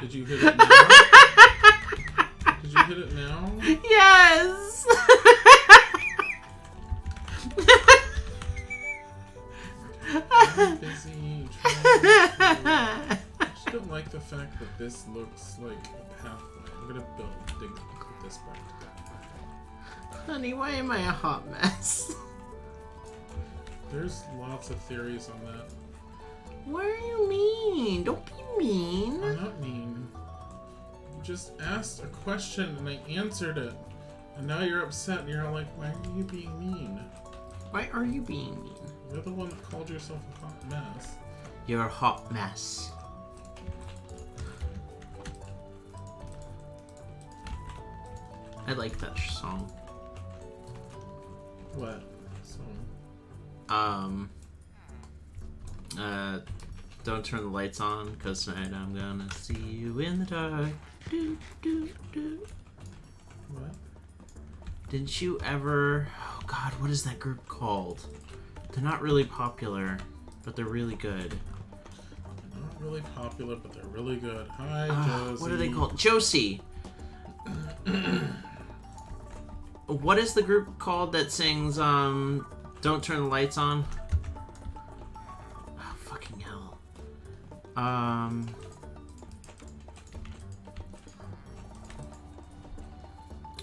Did you hit it now? Did you hit it now? Yes! I'm busy trying to... I just don't like the fact that this looks like a pathway. I'm gonna dig this back. Honey, why am I a hot mess? There's lots of theories on that. What are you mean? Don't be mean. I'm not mean. You just asked a question and I answered it. And now you're upset and you're like, why are you being mean? Why are you being mean? You're the one that called yourself a hot mess. You're a hot mess. I like that song. What? So... Don't turn the lights on, cause tonight I'm gonna see you in the dark. Do, do, do. What? Didn't you ever... Oh god, what is that group called? They're not really popular, but they're really good. They're not really popular, but they're really good. Hi, Josie. What are they called? Josie! What is the group called that sings, Don't Turn the Lights On? Oh, fucking hell.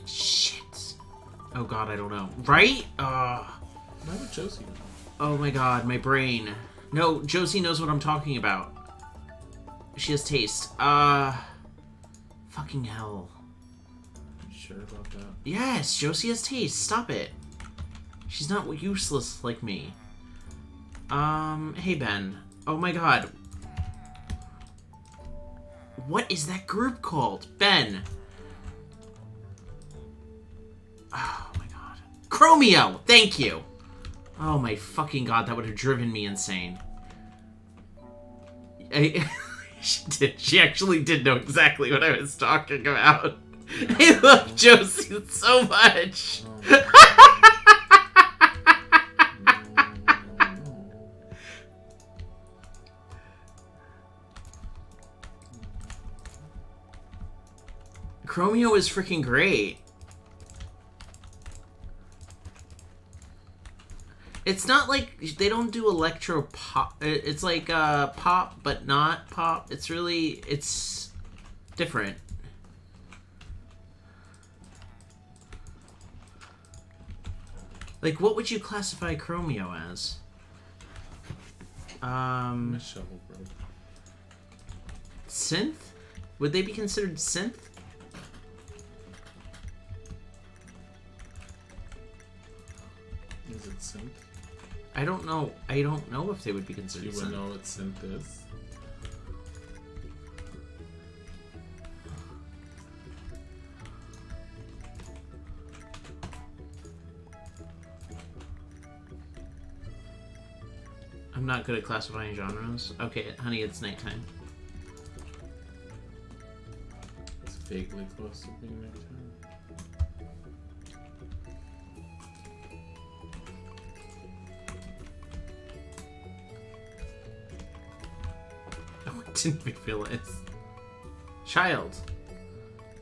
Shit. Oh god, I don't know. Right? Why would Josie know? Oh my god, my brain. No, Josie knows what I'm talking about. She has taste. Fucking hell. You sure about that? Yes, Josie has taste. Stop it. She's not useless like me. Hey Ben. Oh my god. What is that group called? Ben. Oh my god. Chromeo! Thank you! Oh my fucking god, that would have driven me insane. She did. She actually did know exactly what I was talking about. I love Josie so much. Chromeo is freaking great. It's not like they don't do electro pop. It's like pop, but not pop. It's really, it's different. Like, what would you classify Chromeo as? Miss Shovelbro. Synth? Would they be considered synth? Is it synth? I don't know. I don't know if they would be considered You synth. would know what synth is? I'm not good at classifying genres. Okay, honey, it's nighttime. It's vaguely close to being nighttime. Oh, I didn't even realize. Child.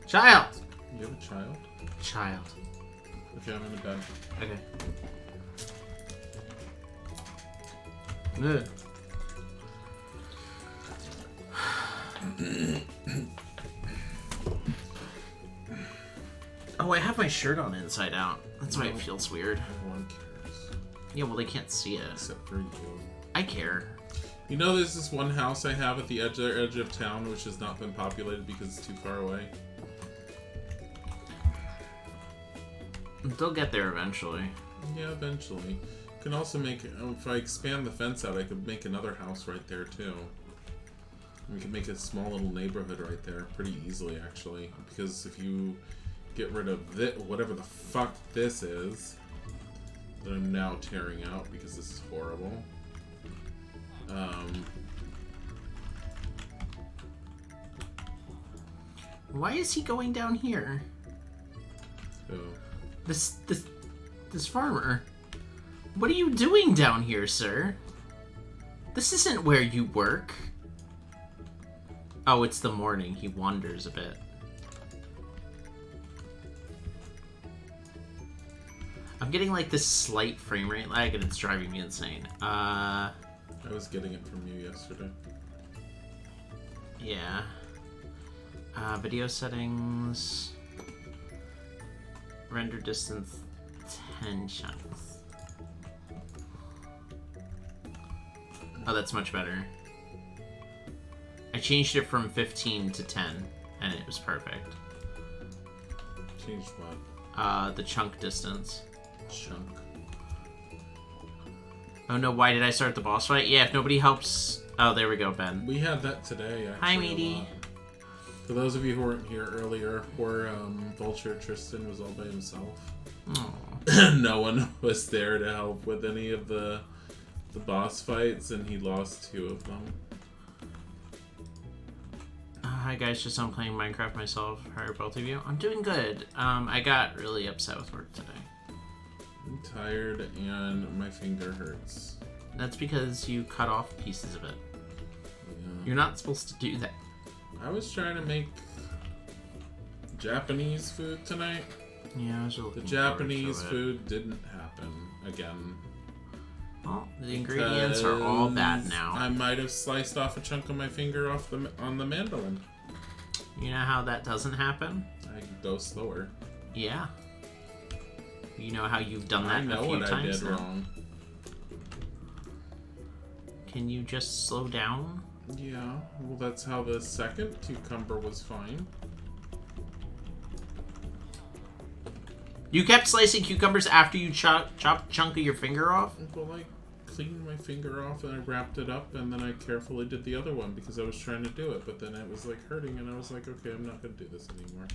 Child! You have a child? Child. Okay, I'm in the bed. Okay. Ugh. Oh, I have my shirt on inside out. That's why it feels weird. No one cares. Yeah, well, they can't see it. Except for you. I care. You know there's this one house I have at the edge of town which has not been populated because it's too far away? They'll get there eventually. Yeah, eventually. Can also make, if I expand the fence out, I could make another house right there too. We could make a small little neighborhood right there pretty easily, actually. Because if you get rid of this, whatever the fuck this is, that I'm now tearing out because this is horrible. Why is he going down here? So This farmer. What are you doing down here, sir? This isn't where you work. Oh, it's the morning. He wanders a bit. I'm getting like this slight frame rate lag and it's driving me insane. I was getting it from you yesterday. Yeah. Video settings. Render distance 10 chunks. Oh, that's much better. I changed it from 15 to 10 and it was perfect. Changed what? The chunk distance. Chunk. Oh no, why did I start the boss fight? Yeah, if nobody helps... Oh, there we go, Ben. We had that today, actually. Hi, Meaty. For those of you who weren't here earlier, where Vulture Tristan was all by himself. Aww. No one was there to help with any of the boss fights, and he lost 2 of them. Hi guys, just on playing Minecraft myself. How are both of you? I'm doing good. I got really upset with work today. I'm tired and my finger hurts. That's because you cut off pieces of it. Yeah. You're not supposed to do that. I was trying to make Japanese food tonight. Yeah, I was The looking Japanese forward to it. food didn't happen again. Well, the ingredients are all bad now. I might have sliced off a chunk of my finger off on the mandolin. You know how that doesn't happen? I go slower. Yeah. You know how you've done that I know a few what I times did now. wrong. Can you just slow down? Yeah, well that's how the second cucumber was fine. You kept slicing cucumbers after you chopped a chunk of your finger off? Well, I cleaned my finger off and I wrapped it up and then I carefully did the other one because I was trying to do it, but then it was like hurting and I was like, okay, I'm not going to do this anymore.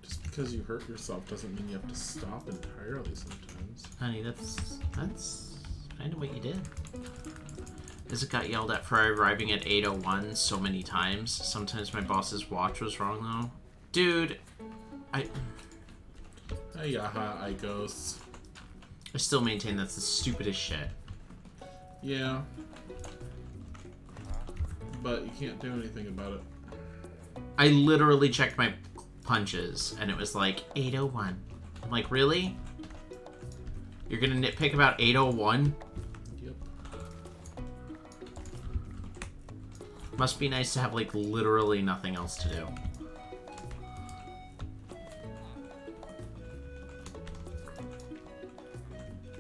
Just because you hurt yourself doesn't mean you have to stop entirely sometimes. Honey, that's kind of what you did. As it got yelled at for arriving at 8:01 so many times. Sometimes my boss's watch was wrong, though. Dude, I Icos. I still maintain that's the stupidest shit. Yeah. But you can't do anything about it. I literally checked my punches, and it was like 8:01. I'm like, really? You're gonna nitpick about 8:01? Yep. Must be nice to have, like, literally nothing else to do.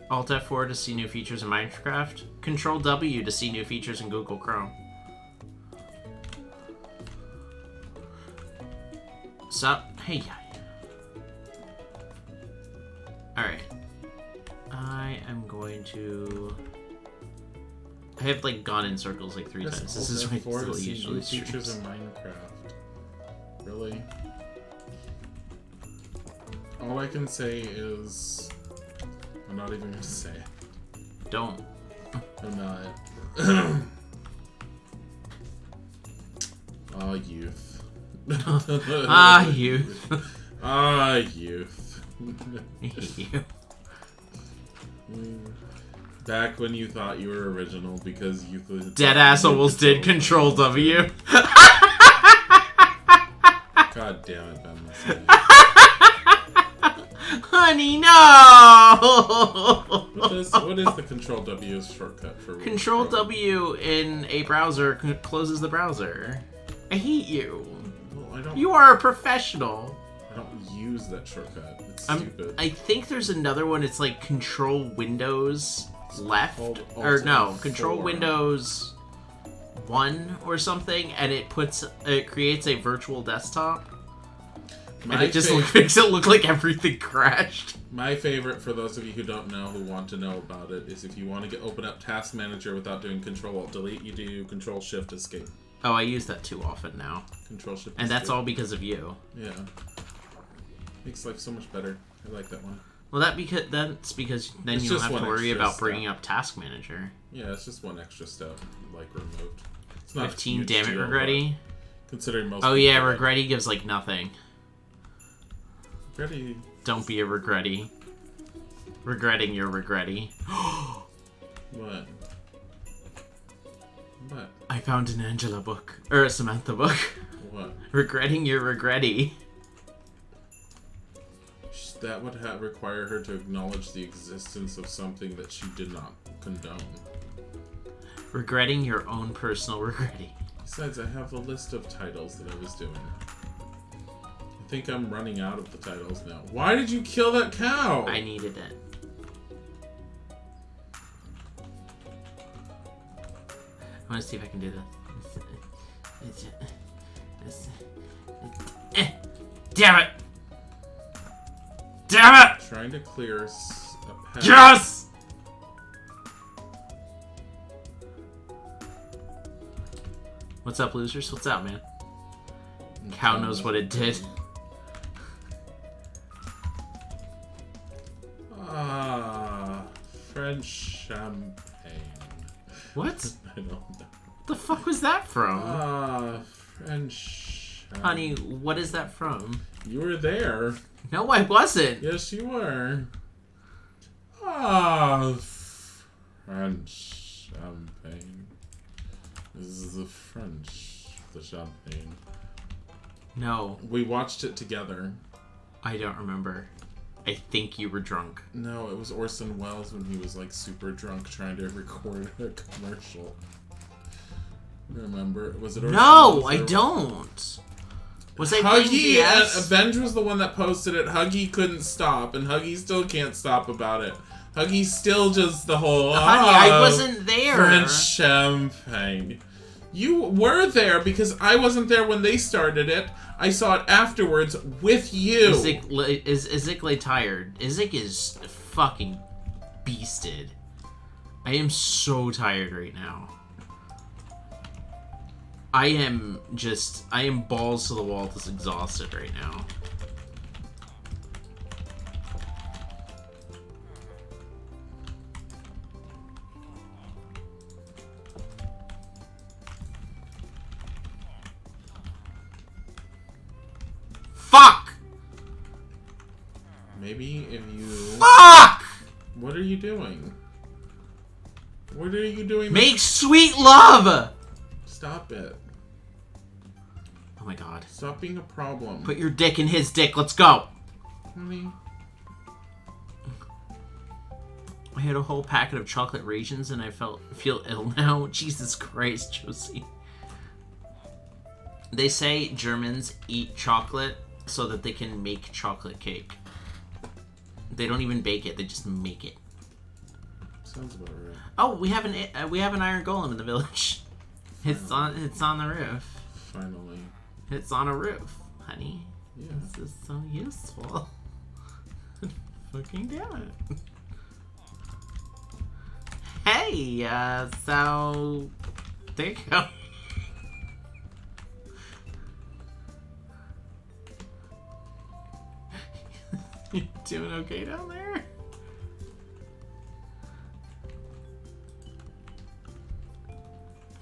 Alt F4 to see new features in Minecraft. Control W to see new features in Google Chrome. Sup? Hey. Alright. I am going to... I have, like, gone in circles, like, 3 times. This is Alt F4 what to see usually new features streams. in Minecraft. Really? All I can say is... I'm not even gonna say it. Don't. I'm not. Ah, youth. Ah, youth. Ah, youth. I hate you. Back when you thought you were original because you Deadass almost did Control W. God damn it, Ben. Honey, no! What is the Control W shortcut for? Control W in a browser closes the browser. I hate you. Well, I don't. You are a professional. I don't use that shortcut. It's stupid. I think there's another one. It's like Control Windows left, called or no, Alt Control F4. Windows 1 or something, and it creates a virtual desktop. And it just makes it look like everything crashed. My favorite, for those of you who don't know, who want to know about it, is if you want to open up Task Manager without doing Control-Alt-Delete, you do Control-Shift-Escape. Oh, I use that too often now. Control-Shift-Escape. And that's all because of you. Yeah. Makes life so much better. I like that one. Well, that's because then It's you don't just have to one worry extra about step. bringing up Task Manager. Yeah, it's just one extra step, like, removed. It's not a 15, huge damn it, deal, Regretty. but considering most Oh yeah, people- Regretty gives like nothing. Regretty... Don't be a Regretty. Regretting your regretty. What? What? I found an Angela book. Or a Samantha book. What? Regretting your regretty. That would require her to acknowledge the existence of something that she did not condone. Regretting your own personal regretty. Besides, I have a list of titles that I was doing. I think I'm running out of the titles now. Why did you kill that cow? I needed it. I want to see if I can do this. Damn it! Damn it! Trying to clear a path. Yes! What's up, losers? What's up, man? Cow knows what it did. French champagne. What? I don't know. What the fuck was that from? French. Honey, what is that from? You were there. No, I wasn't. Yes, you were. French champagne. This is the French, the champagne. No. We watched it together. I don't remember. I think you were drunk. No, it was Orson Welles when he was like super drunk trying to record a commercial. Remember? Was it Orson Welles? No, I don't. Was I playing Huggy DS? Avenge was the one that posted it. Huggy couldn't stop, and Huggy still can't stop about it. Huggy's still just the whole. Honey, I wasn't there. French champagne. You were there because I wasn't there when they started it. I saw it afterwards with you. Izik tired. Izik is fucking beasted. I am so tired right now. I am balls to the wall, just exhausted right now. Fuck! Maybe if you... Fuck! What are you doing? What are you doing? Make sweet love! Stop it. Oh my god. Stop being a problem. Put your dick in his dick, let's go! Honey. I had a whole packet of chocolate raisins and I feel ill now. Jesus Christ, Josie. They say Germans eat chocolate so that they can make chocolate cake. They don't even bake it, they just make it. Sounds about right. Oh, we have an iron golem in the village. It's on the roof. Finally. It's on a roof, honey. Yeah. This is so useful. Fucking damn it. Hey, so there you go. You doing okay down there?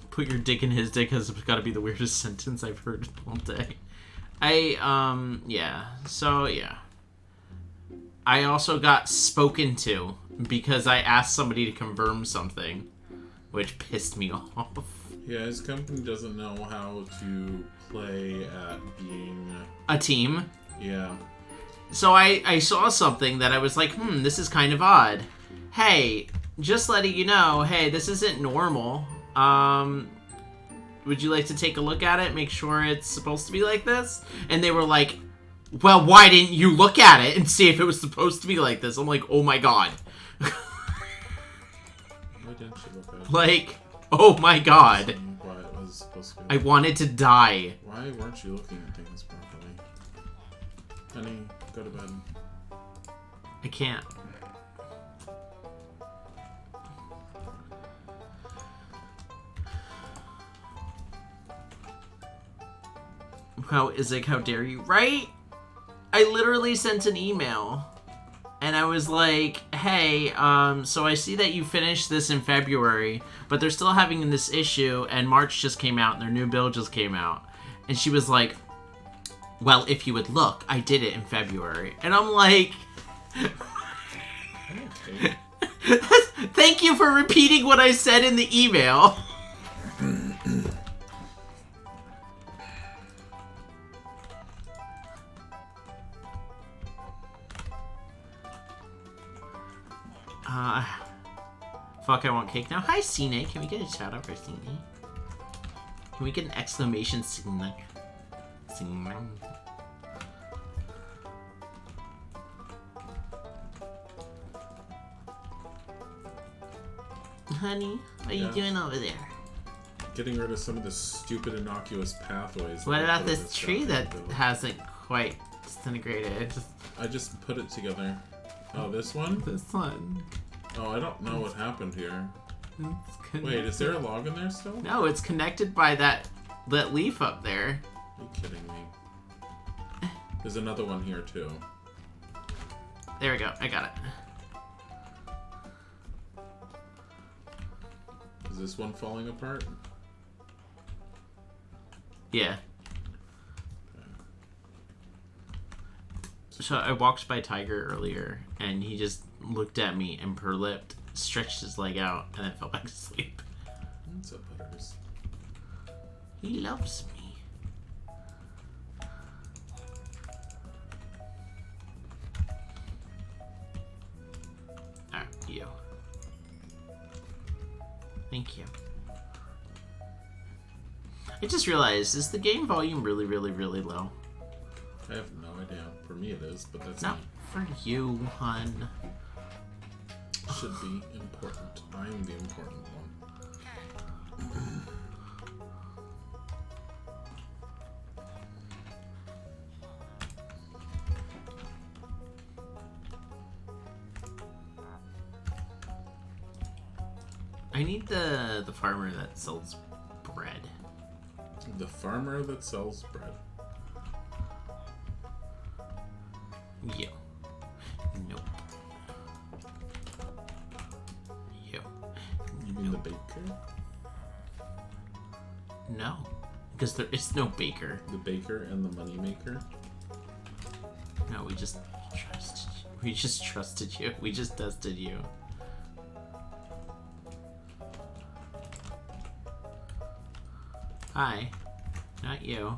Put your dick in his dick has got to be the weirdest sentence I've heard all day. Yeah. So, yeah. I also got spoken to because I asked somebody to confirm something, which pissed me off. Yeah, his company doesn't know how to play at being... A team. Yeah. So I saw something that I was like, this is kind of odd. Hey, just letting you know, hey, this isn't normal. Would you like to take a look at it, make sure it's supposed to be like this? And they were like, well, why didn't you look at it and see if it was supposed to be like this? I'm like, oh my god. Why didn't you look at it? Like, oh my god. Why it was supposed to be I wanted to die. Why weren't you looking at things properly? Honey, go to bed. I can't. How is it? How dare you? Right? I literally sent an email and I was like, hey, so I see that you finished this in February, but they're still having this issue and March just came out and their new bill just came out. And she was like, well, if you would look, I did it in February. And I'm like... I don't Okay. Thank you for repeating what I said in the email. Fuck, I want cake now. Hi, Cine. Can we get a shout out for Cine? Can we get an exclamation Cine? Cine. Honey, what are you doing over there? Getting rid of some of the stupid, innocuous pathways. What that about put this tree guy that into. hasn't quite disintegrated? I just put it together. Oh, this one? This one. Oh, I don't know what happened here. It's Wait, is there a log in there still? No, it's connected by that leaf up there. Are you kidding me? There's another one here too. There we go. I got it. Is this one falling apart? Yeah. So I walked by Tiger earlier, and he just looked at me and purr-lipped, stretched his leg out, and then fell back asleep. What's up, Butters? He loves me. Alright, you. Thank you. I just realized, is the game volume really, really, really low? I have no idea. For me it is, but that's Not for you, hun. should be important. I'm the important one. I need the farmer that sells bread. The farmer that sells bread. You. Nope. You. You mean the baker? No. Because there is no baker. The baker and the money maker? No, we just trusted you. We just trusted you. We just tested you. Hi. Not you.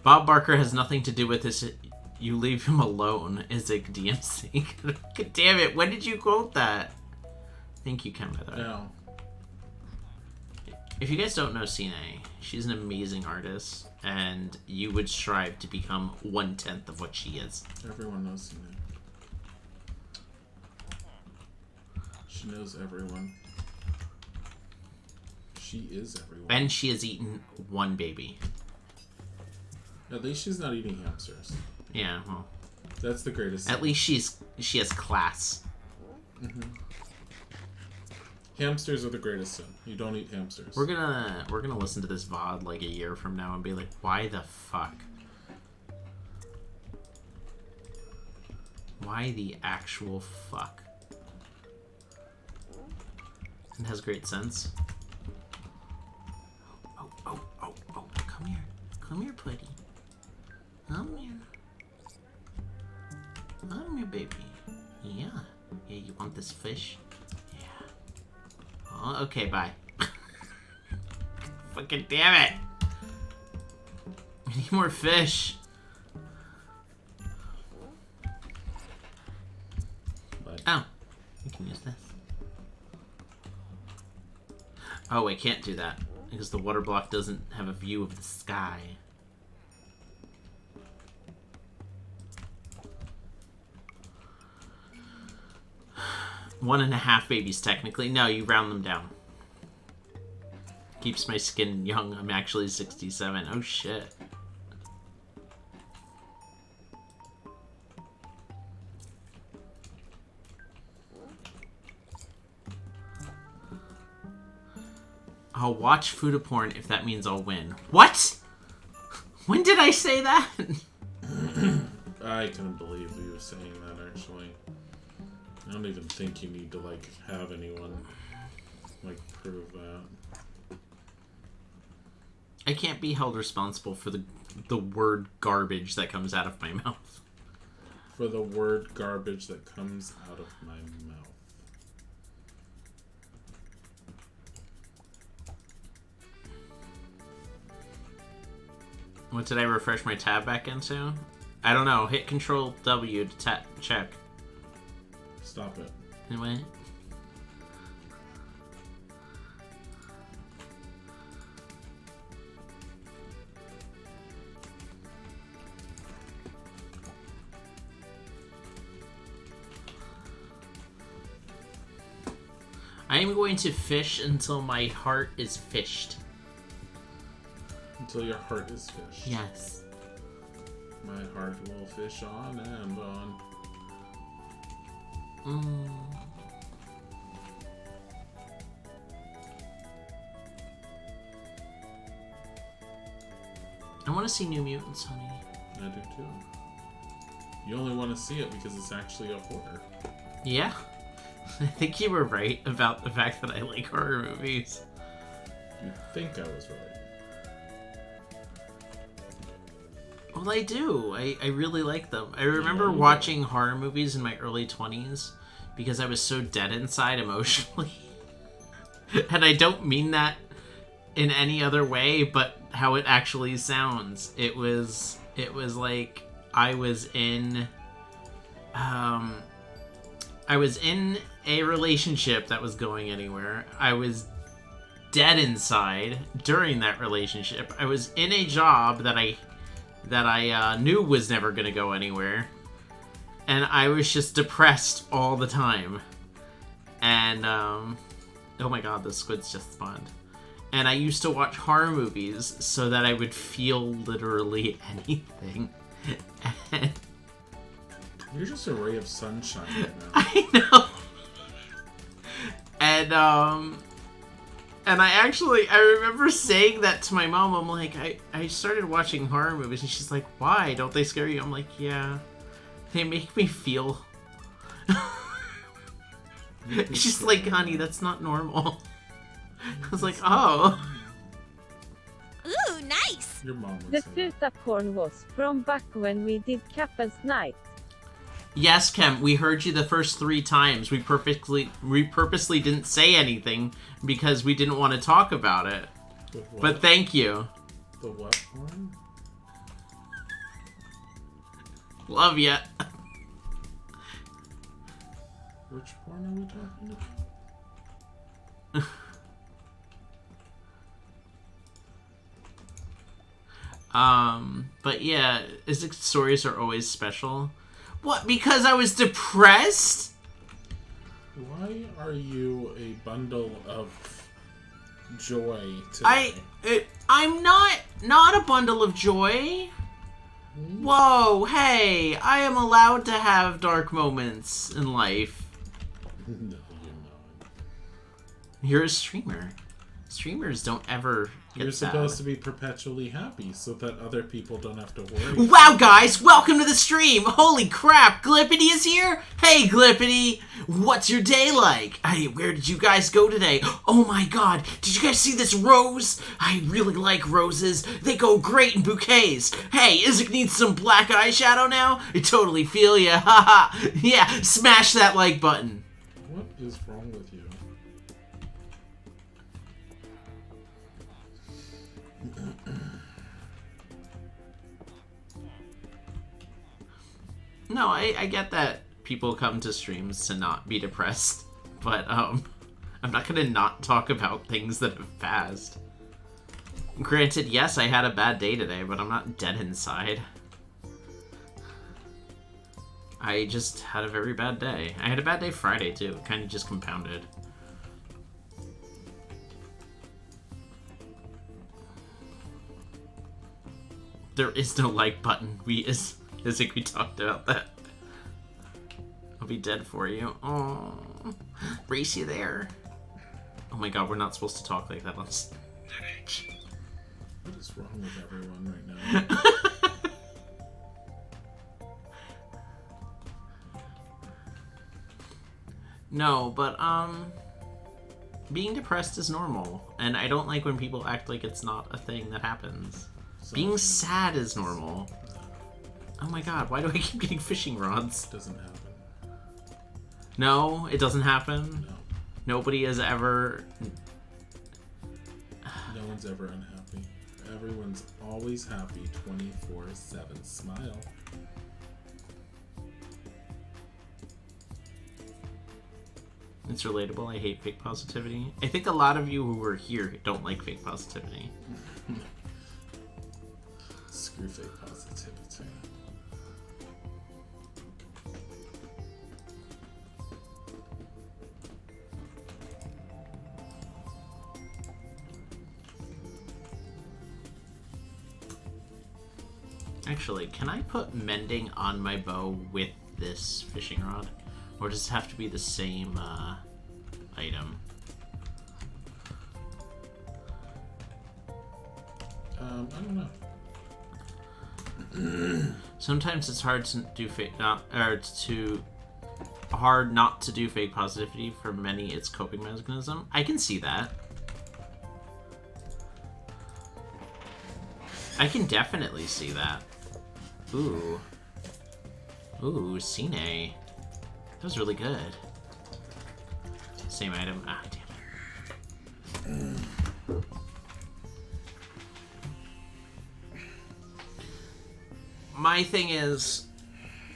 Bob Barker has nothing to do with this. You leave him alone, Isaac DMC. God damn it, when did you quote that? Thank you, Ken, by the way. No. If you guys don't know Cine, she's an amazing artist, and you would strive to become 1/10 of what she is. Everyone knows Cena. She knows everyone. She is everyone. And she has eaten one baby. At least she's not eating hamsters. Yeah, well, That's the greatest. at least she has class. Hamsters are the greatest sin. You don't eat hamsters. We're gonna listen to this VOD like a year from now and be like, why the fuck? Why the actual fuck? It has great sense. Oh, come here. Come here, Putty. Come here. Come here, baby. Yeah. Yeah, you want this fish? Yeah. Oh, okay, bye. Fucking damn it! I need more fish. But Oh, you can use this. Oh, I can't do that because the water block doesn't have a view of the sky. One and a half babies, technically. No, you round them down. Keeps my skin young. I'm actually 67. Oh, shit. I'll watch Fuda porn if that means I'll win. What? When did I say that? I couldn't believe you were saying that, actually. I don't even think you need to, like, have anyone, like, prove that. I can't be held responsible for the word garbage that comes out of my mouth. for the word garbage that comes out of my mouth. What did I refresh my tab back into? I don't know. Hit Control W to check. Stop it. Anyway. I am going to fish until my heart is fished. Until your heart is fished. Yes. My heart will fish on and on. I want to see New Mutants, honey. I do too. You only want to see it because it's actually a horror. Yeah. I think you were right about the fact that I like horror movies. You think I was right. Well, I do. I really like them. I remember watching horror movies in my early 20s because I was so dead inside emotionally. And I don't mean that in any other way, but how it actually sounds. It was like I was in a relationship that was going anywhere. I was dead inside during that relationship. I was in a job that I knew was never going to go anywhere. And I was just depressed all the time. And, oh my god, the squids just spawned. And I used to watch horror movies so that I would feel literally anything. And you're just a ray of sunshine right now. I know. And I remember saying that to my mom. I'm like, I started watching horror movies, and she's like, why? Don't they scare you? I'm like, yeah. They make me feel. She's like, honey, that's not normal. I was like, oh. Ooh, nice! Your mom would The say that. Futaporn was from back when we did Kappa's Night. Yes, Kem, we heard you the first 3 times. We purposely didn't say anything because we didn't want to talk about it. The what? But thank you. The what porn? Love ya. Which porn are we talking about? But yeah, Isaac's stories are always special. What, because I was depressed? Why are you a bundle of joy today? I'm not a bundle of joy. Whoa, hey, I am allowed to have dark moments in life. No, you're not. You're a streamer. Streamers don't ever get You're sad. supposed to be perpetually happy so that other people don't have to worry. Wow, guys, welcome to the stream. Holy crap, Glippity is here? Hey, Glippity, what's your day like? Hey, where did you guys go today? Oh my god, did you guys see this rose? I really like roses. They go great in bouquets. Hey, Isaac needs some black eyeshadow now? I totally feel ya. Haha. Yeah, smash that like button. What is wrong with you? No, I get that people come to streams to not be depressed, but I'm not gonna not talk about things that have passed. Granted, yes, I had a bad day today, but I'm not dead inside. I just had a very bad day. I had a bad day Friday too, it kind of just compounded. There is no like button. I think we talked about that. I'll be dead for you. Oh, Reese, you there? Oh my god, we're not supposed to talk like that on stage. What is wrong with everyone right now? No, but being depressed is normal, and I don't like when people act like it's not a thing that happens. Being sad is normal. Oh my god, why do I keep getting fishing rods? Doesn't happen. No, it doesn't happen. No. Nobody has ever... No one's ever unhappy. Everyone's always happy 24/7. Smile. It's relatable. I hate fake positivity. I think a lot of you who are here don't like fake positivity. Screw fake positivity. Actually, can I put mending on my bow with this fishing rod? Or does it have to be the same item? I don't know. Sometimes it's hard to do hard not to do fake positivity. For many, it's coping mechanism. I can see that. I can definitely see that. Ooh. Ooh, Cine. That was really good. Same item. Ah, damn it. My thing is,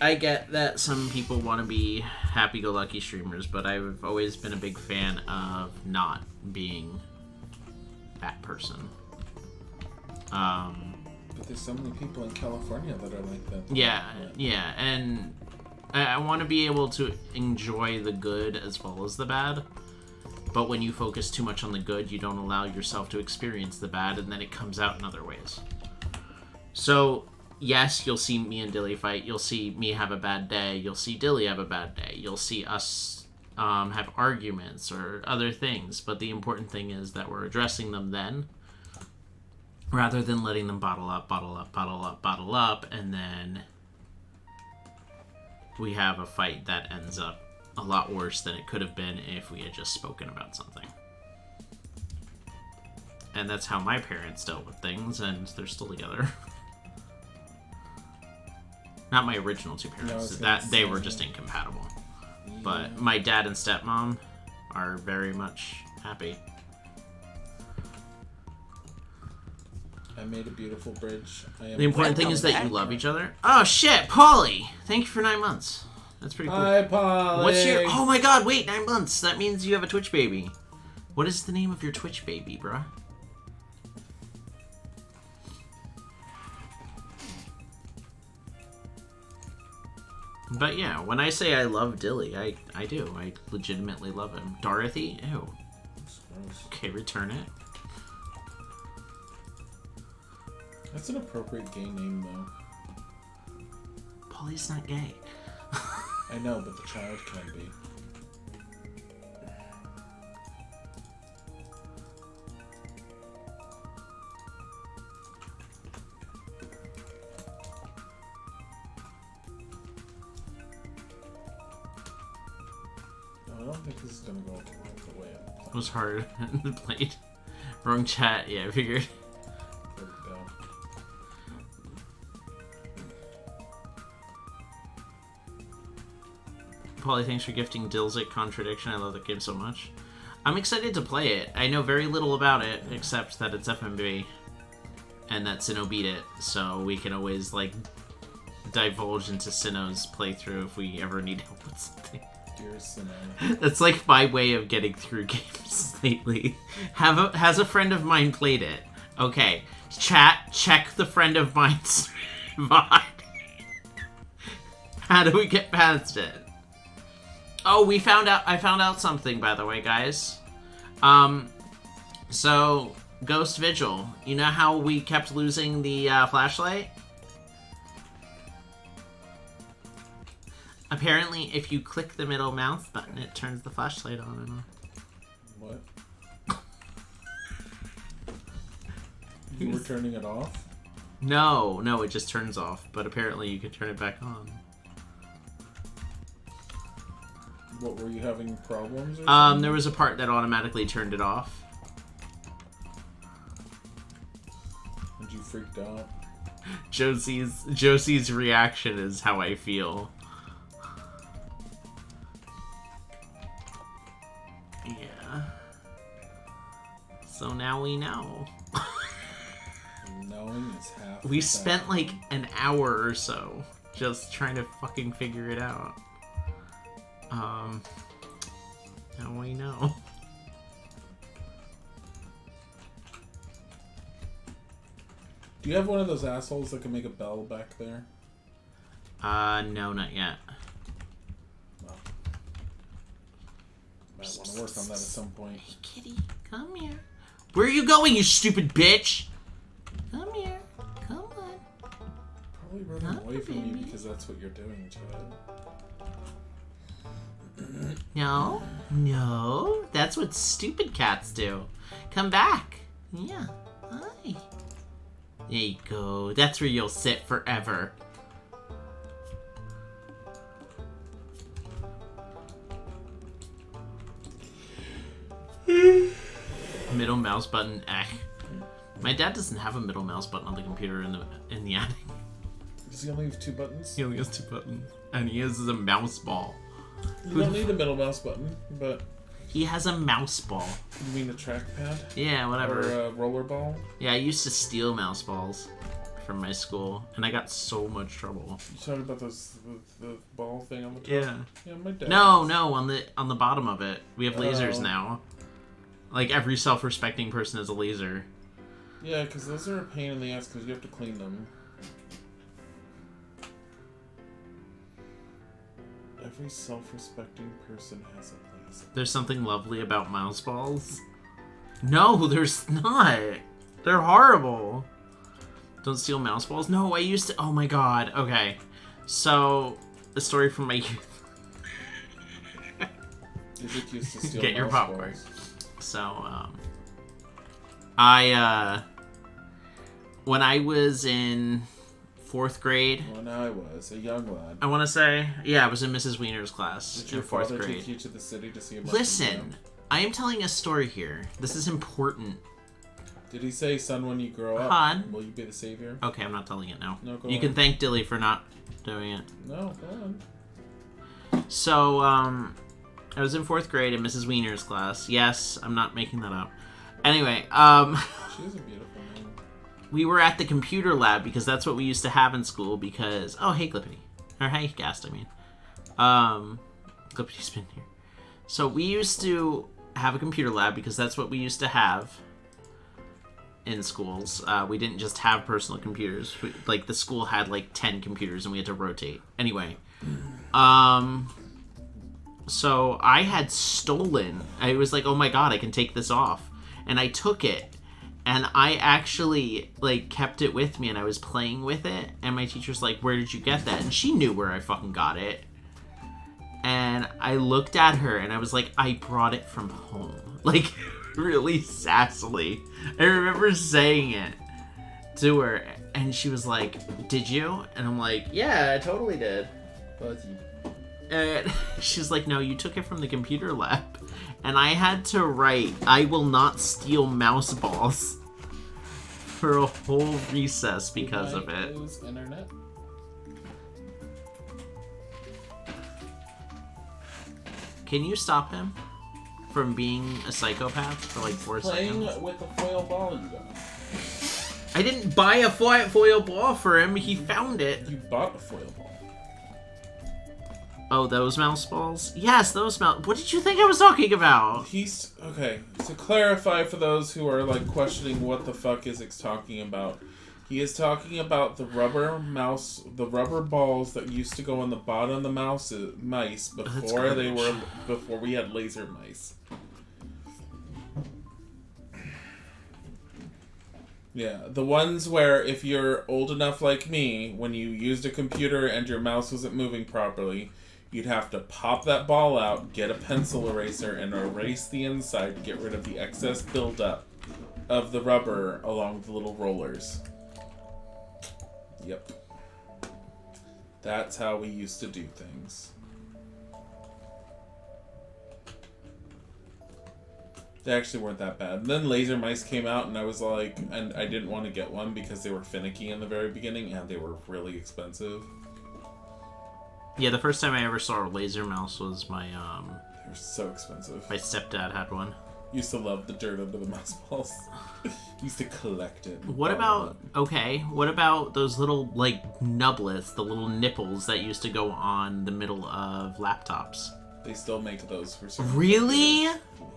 I get that some people want to be happy-go-lucky streamers, but I've always been a big fan of not being that person. But there's so many people in California that are like that. Yeah, and I want to be able to enjoy the good as well as the bad. But when you focus too much on the good, you don't allow yourself to experience the bad, and then it comes out in other ways. So, yes, you'll see me and Dilly fight. You'll see me have a bad day. You'll see Dilly have a bad day. You'll see us have arguments or other things. But the important thing is that we're addressing them then, rather than letting them bottle up, and then we have a fight that ends up a lot worse than it could have been if we had just spoken about something. And that's how my parents dealt with things, and they're still together. Not my original two parents. They were just incompatible. Yeah. But my dad and stepmom are very much happy. I made a beautiful bridge. The important thing is that you love each other. Oh shit, Polly! Thank you for 9 months. That's pretty cool. Hi, Polly. What's your... Oh my god, wait, 9 months. That means you have a Twitch baby. What is the name of your Twitch baby, bruh? But yeah, when I say I love Dilly, I do. I legitimately love him. Dorothy? Ew. Okay, return it. That's an appropriate gay name, though. Polly's not gay. I know, but the child can be. No, I don't think this is gonna go the way I'm planning. It was hard. Played. Wrong chat. Yeah, I figured. There we go. Polly, thanks for gifting Dilzik Contradiction. I love that game so much. I'm excited to play it. I know very little about it, except that it's FMV. And that Sinnoh beat it, so we can always, like, divulge into Sinnoh's playthrough if we ever need help with something. Dear Sinnoh. That's like my way of getting through games lately. Has a friend of mine played it? Okay. Chat, check the friend of mine's VOD. How do we get past it? Oh, I found out something, by the way, guys. So, Ghost Vigil. You know how we kept losing the flashlight? Apparently, if you click the middle mouse button, it turns the flashlight on and off. What? You were turning it off? No, it just turns off. But apparently you can turn it back on. What, were you having problems or something? There was a part that automatically turned it off. And you freaked out? Josie's reaction is how I feel. Yeah. So now we know. Knowing is half. We the spent battle. like an hour or so just trying to fucking figure it out. Now we know. Do you have one of those assholes that can make a bell back there? No, not yet. No. Might want to work on that at some point. Hey, kitty, come here. Where are you going, you stupid bitch? Come here. Come on. Probably running Not away from you baby. because that's what you're doing, Chad. No, no. That's what stupid cats do. Come back. Yeah. Hi. There you go. That's where you'll sit forever. Middle mouse button. My dad doesn't have a middle mouse button on the computer in the attic. Does he only have 2 buttons? He only has 2 buttons, and he uses a mouse ball. You don't need a middle mouse button, but He has a mouse ball. you mean a trackpad? Yeah, whatever. Or a roller ball? Yeah, I used to steal mouse balls from my school, and I got so much trouble. You talking about those the ball thing on the top? Yeah. Yeah, my dad. No, on the bottom of it. We have lasers Oh. now. Like every self-respecting person has a laser. Yeah, because those are a pain in the ass because you have to clean them. Every self-respecting person has a laser. There's something lovely about mouse balls. No, there's not. They're horrible. Don't steal mouse balls. No, I used to. Oh my god. Okay, so the story from my youth. You think you used to steal Get your mouse popcorn. balls. So, when I was in 4th grade, When I was a young lad. I want to say, yeah, I was in Mrs. Wiener's class Did in your 4th father grade. take you to the city to see a marching Listen, band? I am telling a story here. This is important. Did he say, son, when you grow up, Han? will you be the savior? Okay, I'm not telling it now. No, go You on. can thank Dilly for not doing it. No, go on. So, I was in 4th grade in Mrs. Wiener's class. Yes, I'm not making that up. Anyway, She has a beautiful name. we were at the computer lab because that's what we used to have in school because... Oh, hey, Clippity. Or hey, Gast, I mean. Clippity's been here. So we used to have a computer lab because that's what we used to have in schools. We didn't just have personal computers. Like, the school had, like, 10 computers and we had to rotate. Anyway. So I had stolen... I was like, oh my god, I can take this off. And I took it. And I actually, like, kept it with me, and I was playing with it, and my teacher's like, where did you get that? And she knew where I fucking got it. And I looked at her, and I was like, I brought it from home. Like, really sassily. I remember saying it to her, and she was like, did you? And I'm like, yeah, I totally did. Fuzzy. And she's like, no, you took it from the computer lab. And I had to write, I will not steal mouse balls for a whole recess because of it. Lose internet. Can you stop him from being a psychopath for like 4 Playing seconds? with the foil ball you got. I didn't buy a foil ball for him. He found it. You bought a foil ball. Oh, those mouse balls? Yes, those mouse... What did you think I was talking about? He's okay. To clarify for those who are like questioning what the fuck Isaac's talking about, he is talking about the rubber balls that used to go on the bottom of the mice before we had laser mice. Yeah, the ones where if you're old enough like me, when you used a computer and your mouse wasn't moving properly, you'd have to pop that ball out, get a pencil eraser, and erase the inside to get rid of the excess buildup of the rubber along the little rollers. Yep. That's how we used to do things. They actually weren't that bad. And then laser mice came out, and I was like, and I didn't want to get one because they were finicky in the very beginning, and they were really expensive. Yeah, the first time I ever saw a laser mouse was my They were so expensive. my stepdad had one. Used to love the dirt under the mouse balls. Used to collect it. What about what about those little like nublets, the little nipples that used to go on the middle of laptops? They still make those for some. Really?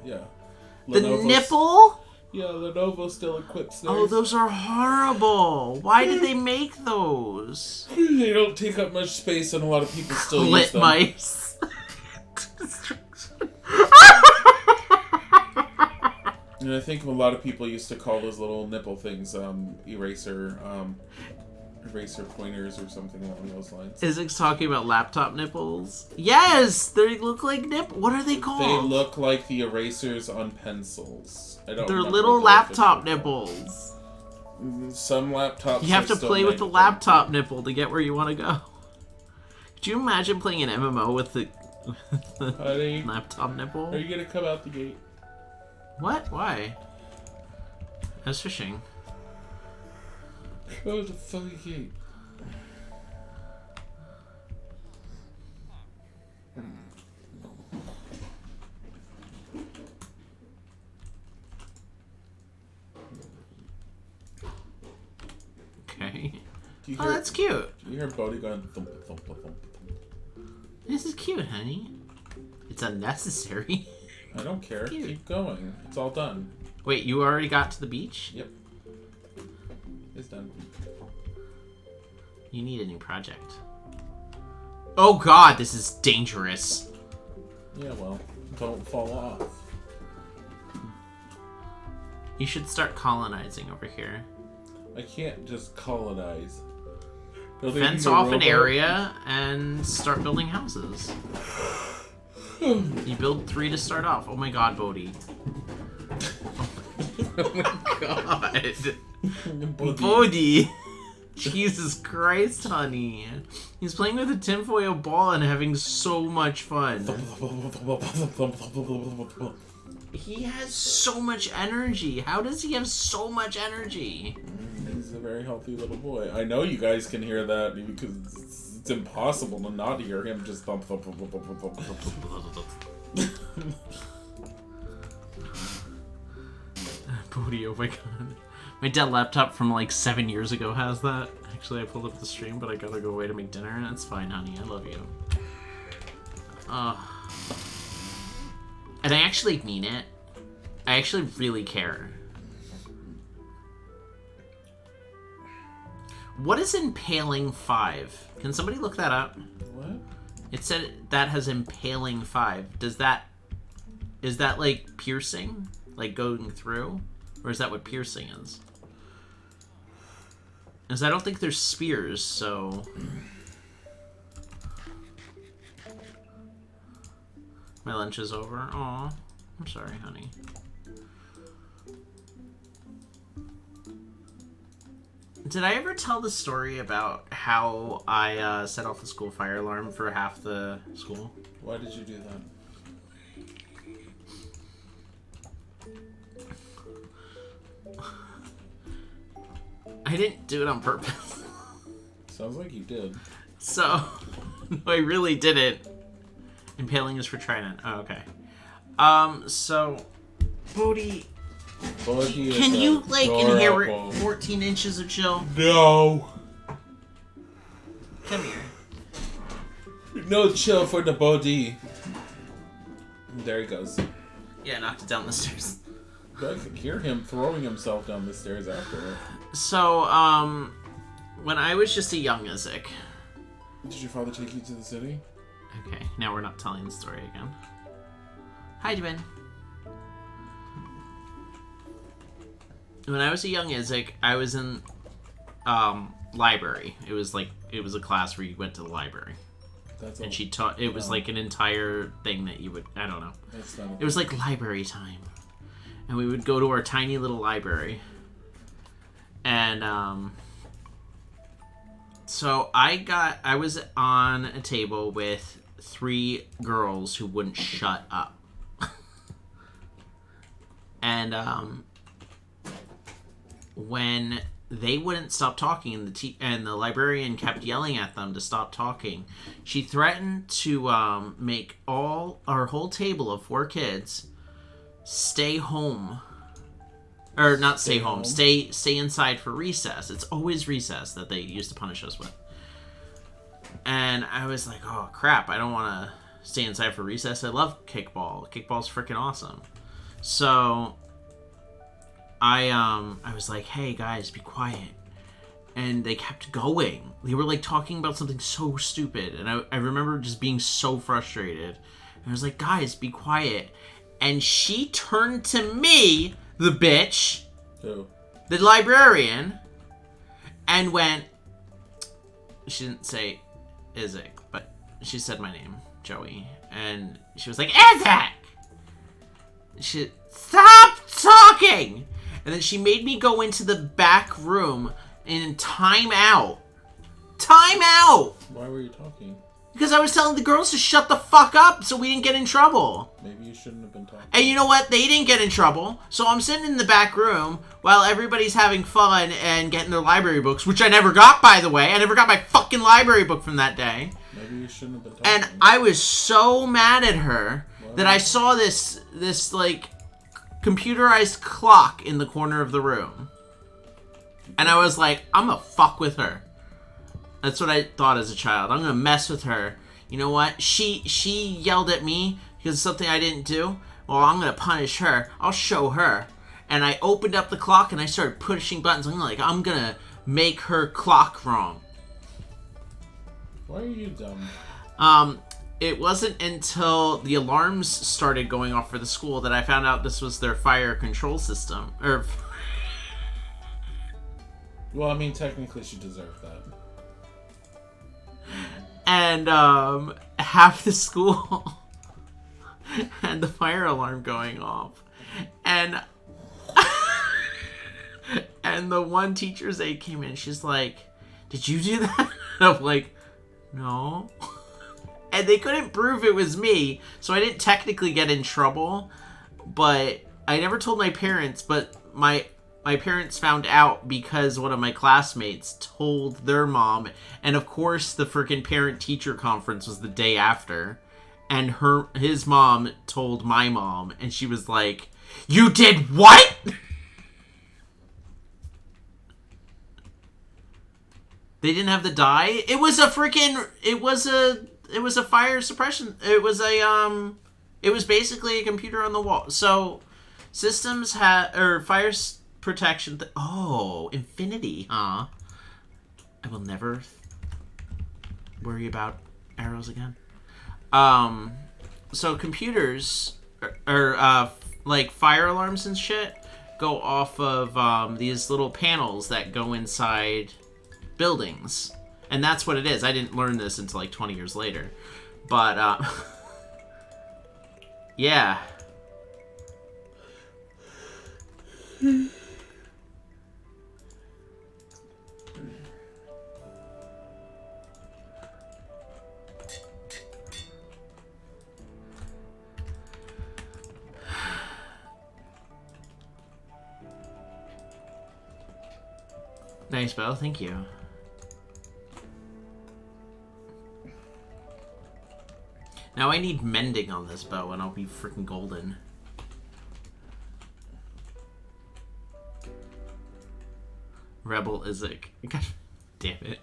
Yeah. The Lenovo's- nipple? Yeah, Lenovo still equips theirs. Oh, those are horrible. Why did they make those? They don't take up much space, and a lot of people still use Lit them. mice. And I think a lot of people used to call those little nipple things eraser pointers or something along those lines. Isaac's talking about laptop nipples. Yes, they look like What are they called? They look like the erasers on pencils. I don't They're remember little what the laptop official- nipples. Some laptops. You have are to still play with made the them. laptop nipple to get where you want to go. Could you imagine playing an MMO with the Honey, laptop nipple? are you gonna come out the gate? What? Why? I was fishing. Go to the fucking gate. Okay. Do you Oh, hear? that's cute. Do you hear Bodhi going thump thump thump thump? This is cute, honey. It's unnecessary. I don't care. Cute. Keep going. It's all done. Wait, you already got to the beach? Yep. It's done. You need a new project. Oh god, this is dangerous. Yeah, well, don't fall off. You should start colonizing over here. I can't just colonize. Fence off an area and start building houses. You build 3 to start off. Oh my god, Bodhi. Oh my god. Bodhi. Jesus Christ, honey. He's playing with a tinfoil ball and having so much fun. He has so much energy. How does he have so much energy? He's a very healthy little boy. I know you guys can hear that because it's impossible to not hear him just thump thump thump thump thump thump. Bodhi, oh my god. My dead laptop from like 7 years ago has that. Actually, I pulled up the stream, but I gotta go away to make dinner, and it's fine, honey. I love you. And I actually mean it. I actually really care. What is Impaling 5? Can somebody look that up? What? It said that has Impaling 5. Is that like piercing? Like going through? Or is that what piercing is? Because I don't think there's spears, so... My lunch is over. Aw. I'm sorry, honey. Did I ever tell the story about how I set off the school fire alarm for half the school? Why did you do that? I didn't do it on purpose. Sounds like you did. So, no, I really didn't. Impaling is for trident. Oh, okay. So, Bodhi, Bodhi is can you, like, inherit adorable. 14 inches of chill? No! Come here. No chill for the Bodhi. There he goes. Yeah, knocked it down the stairs. I could hear him throwing himself down the stairs after it. So, when I was just a young Isaac... Did your father take you to the city? Okay, now we're not telling the story again. Hi, Dwayne. When I was a young Isaac, I was in library. It was a class where you went to the library. That's And all. she taught, it was like an entire thing that you would, I don't know. That's not. It was like library time. And we would go to our tiny little library. And, so I was on a table with 3 girls who wouldn't shut up. And when they wouldn't stop talking and the librarian kept yelling at them to stop talking, she threatened to make our whole table of 4 kids stay home. Or not stay home. Stay inside for recess. It's always recess that they used to punish us with. And I was like, oh crap, I don't want to stay inside for recess. I love kickball. Kickball's freaking awesome. So I was like, hey guys, be quiet. And they kept going. They were like talking about something so stupid. And I remember just being so frustrated. And I was like, guys, be quiet. And she turned to me, the bitch, Who? the librarian, and went, she didn't say Isaac, but she said my name, Joey. And she was like, Isaac! She, stop talking! And then she made me go into the back room and time out. Time out! Why were you talking? Because I was telling the girls to shut the fuck up so we didn't get in trouble. Maybe you shouldn't have been talking. And you know what? They didn't get in trouble. So I'm sitting in the back room while everybody's having fun and getting their library books, which I never got, by the way. I never got my fucking library book from that day. Maybe you shouldn't have been talking. And I was so mad at her that I saw this like computerized clock in the corner of the room. And I was like, I'm gonna fuck with her. That's what I thought as a child. I'm gonna mess with her. You know what? She yelled at me because of something I didn't do. Well, I'm gonna punish her. I'll show her. And I opened up the clock and I started pushing buttons. I'm gonna make her clock wrong. Why are you dumb? It wasn't until the alarms started going off for the school that I found out this was their fire control system. Well, I mean, technically she deserved that. And half the school had the fire alarm going off. And and the one teacher's aide came in. She's like, did you do that? I'm like, no. And they couldn't prove it was me, so I didn't technically get in trouble. But I never told my parents, but my parents found out because one of my classmates told their mom, and of course the freaking parent-teacher conference was the day after, and his mom told my mom, and she was like, you did what? They didn't have the die? It was a fire suppression. It was basically a computer on the wall. So systems fire protection. Infinity. I will never worry about arrows again. So computers or like fire alarms and shit go off of these little panels that go inside buildings. And that's what it is. I didn't learn this until like 20 years later. But yeah. Nice bow, thank you. Now I need mending on this bow and I'll be freaking golden. Rebel Isaac. God damn it.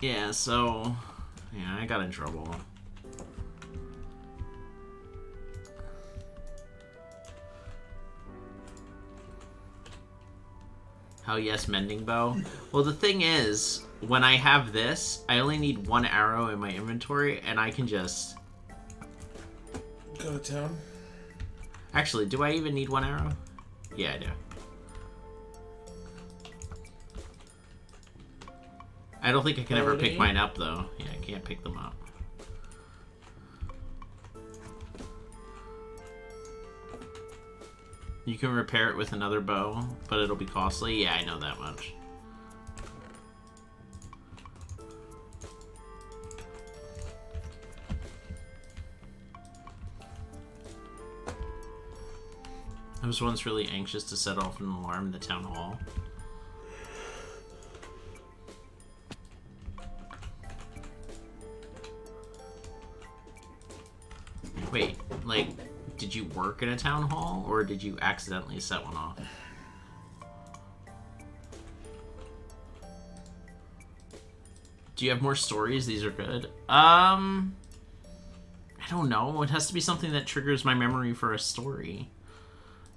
Yeah, so... yeah, I got in trouble. Oh yes, mending bow. Well, the thing is, when I have this, I only need 1 arrow in my inventory, and I can just... go to town. Actually, do I even need 1 arrow? Yeah, I do. I don't think I can ever pick mine up, though. Yeah, I can't pick them up. You can repair it with another bow, but it'll be costly. Yeah, I know that much. was once really anxious to set off an alarm in the town hall. Wait, like, did you work in a town hall, or did you accidentally set one off? Do you have more stories? These are good. I don't know. It has to be something that triggers my memory for a story.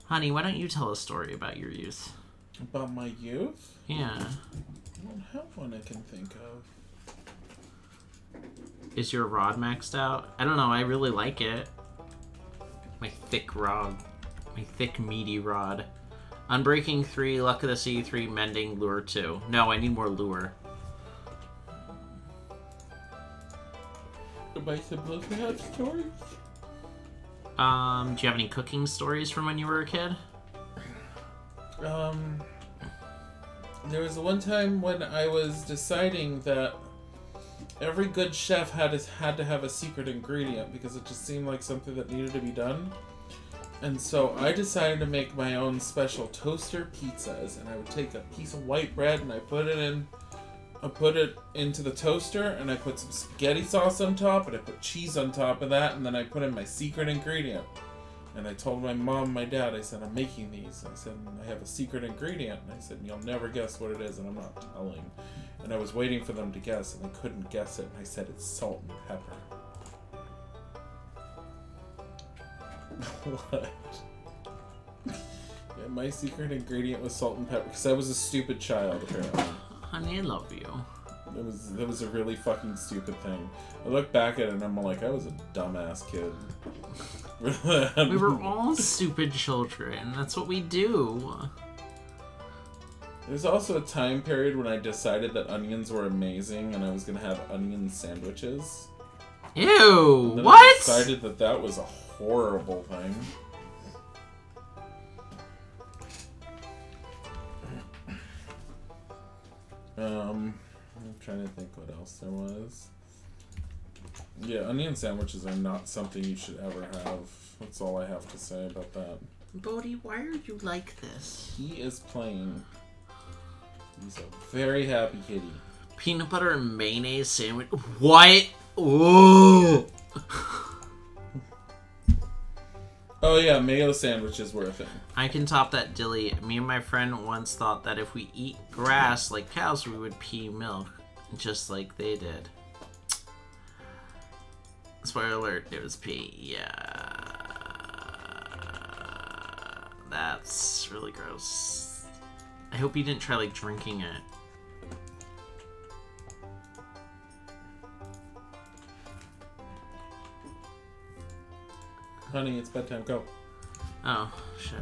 Honey, why don't you tell a story about your youth? About my youth? Yeah. I don't have one I can think of. Is your rod maxed out? I don't know. I really like it. My thick rod. My thick, meaty rod. Unbreaking 3, Luck of the Sea 3, Mending, Lure 2. No, I need more lure. Am I supposed to have stories? Do you have any cooking stories from when you were a kid? There was one time when I was deciding that every good chef had to have a secret ingredient because it just seemed like something that needed to be done. And so I decided to make my own special toaster pizzas, and I would take a piece of white bread and I put it into the toaster, and I put some spaghetti sauce on top, and I put cheese on top of that, and then I put in my secret ingredient. And I told my mom and my dad, I said, I'm making these. I said, I have a secret ingredient. And I said, you'll never guess what it is, and I'm not telling. And I was waiting for them to guess, and they couldn't guess it. And I said, it's salt and pepper. What? Yeah, my secret ingredient was salt and pepper, because I was a stupid child, apparently. Honey, I love you. That was a really fucking stupid thing. I look back at it and I'm like, I was a dumbass kid. We were all stupid children. That's what we do. There's also a time period when I decided that onions were amazing and I was gonna have onion sandwiches. Ew! And then What? I decided that that was a horrible thing. I'm trying to think what else there was. Yeah, onion sandwiches are not something you should ever have. That's all I have to say about that. Bodhi, why are you like this? He is playing. He's a very happy kitty. Peanut butter and mayonnaise sandwich. What? Ooh. Oh yeah, mayo sandwiches were a thing. I can top that, Dilly. Me and my friend once thought that if we eat grass like cows, we would pee milk, just like they did. Spoiler alert, it was pee. Yeah. That's really gross. I hope you didn't try, like, drinking it. Honey, it's bedtime. Go. Oh, shit.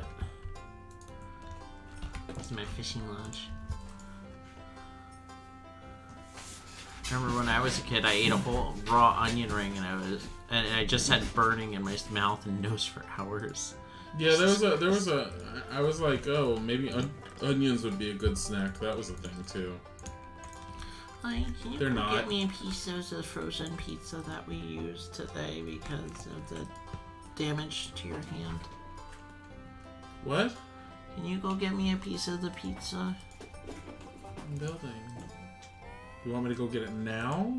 This is my fishing lodge. Remember when I was a kid, I ate a whole raw onion ring and I just had burning in my mouth and nose for hours. Yeah, there was a. I was like, oh, maybe onions would be a good snack. That was a thing too. Honey, can you They're go not. get me a piece of the frozen pizza that we used today because of the damage to your hand? What? Can you go get me a piece of the pizza? I'm building. You want me to go get it now?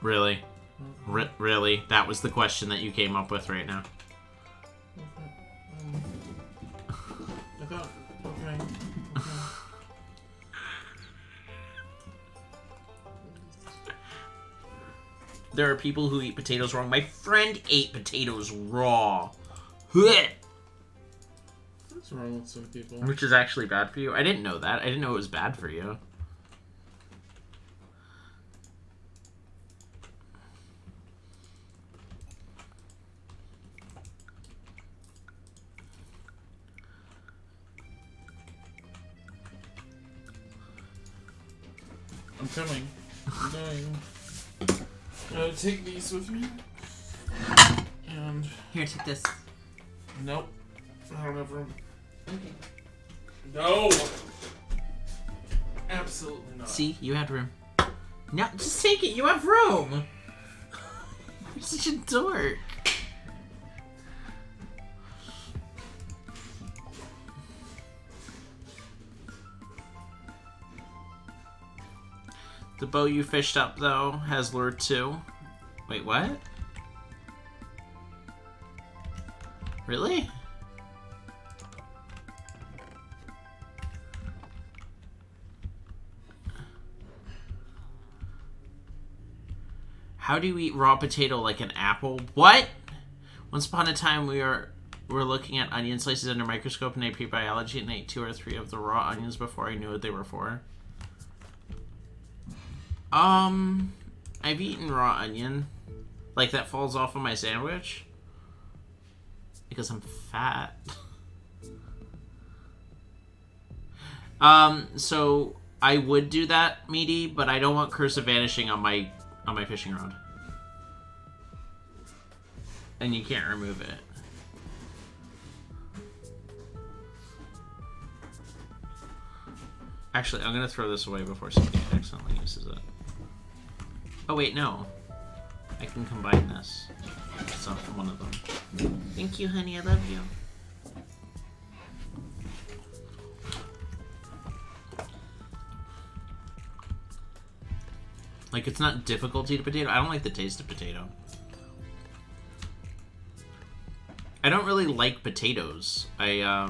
Really? Really? That was the question that you came up with right now? I thought. Okay. There are people who eat potatoes wrong. My friend ate potatoes raw. Which What's wrong with some people? is actually bad for you. I didn't know that. I didn't know it was bad for you. I'm coming. I'm going. I'll take these with me. And Here, take this. nope, I don't have room. Okay. No. Absolutely not. See, you had room. No, just take it. You have room. You're such a dork. The bow you fished up, though, has lure 2. Wait, what? Really? How do you eat raw potato like an apple? What? Once upon a time, we were looking at onion slices under a microscope in AP Biology and ate 2 or 3 of the raw onions before I knew what they were for. I've eaten raw onion. Like that falls off of my sandwich. Because I'm fat. So I would do that, Meaty, but I don't want Curse of Vanishing on my fishing rod. And you can't remove it. Actually, I'm gonna throw this away before somebody accidentally uses it. Oh wait, no. I can combine this. It's not one of them. Thank you, honey. I love you. Like, it's not difficult to eat a potato. I don't like the taste of potato. I don't really like potatoes. I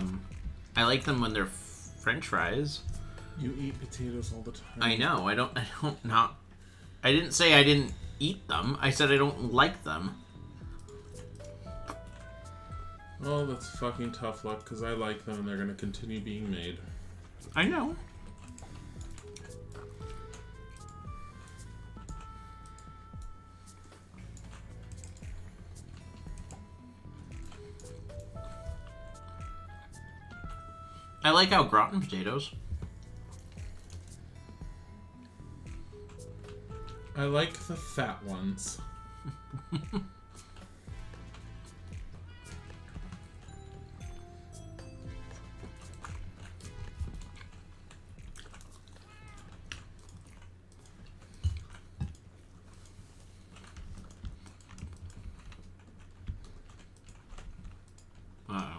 like them when they're French fries. You eat potatoes all the time. I know. I didn't say I didn't eat them. I said I don't like them. Oh, that's fucking tough luck, because I like them and they're going to continue being made. I know. I like au gratin potatoes. I like the fat ones. Uh-oh.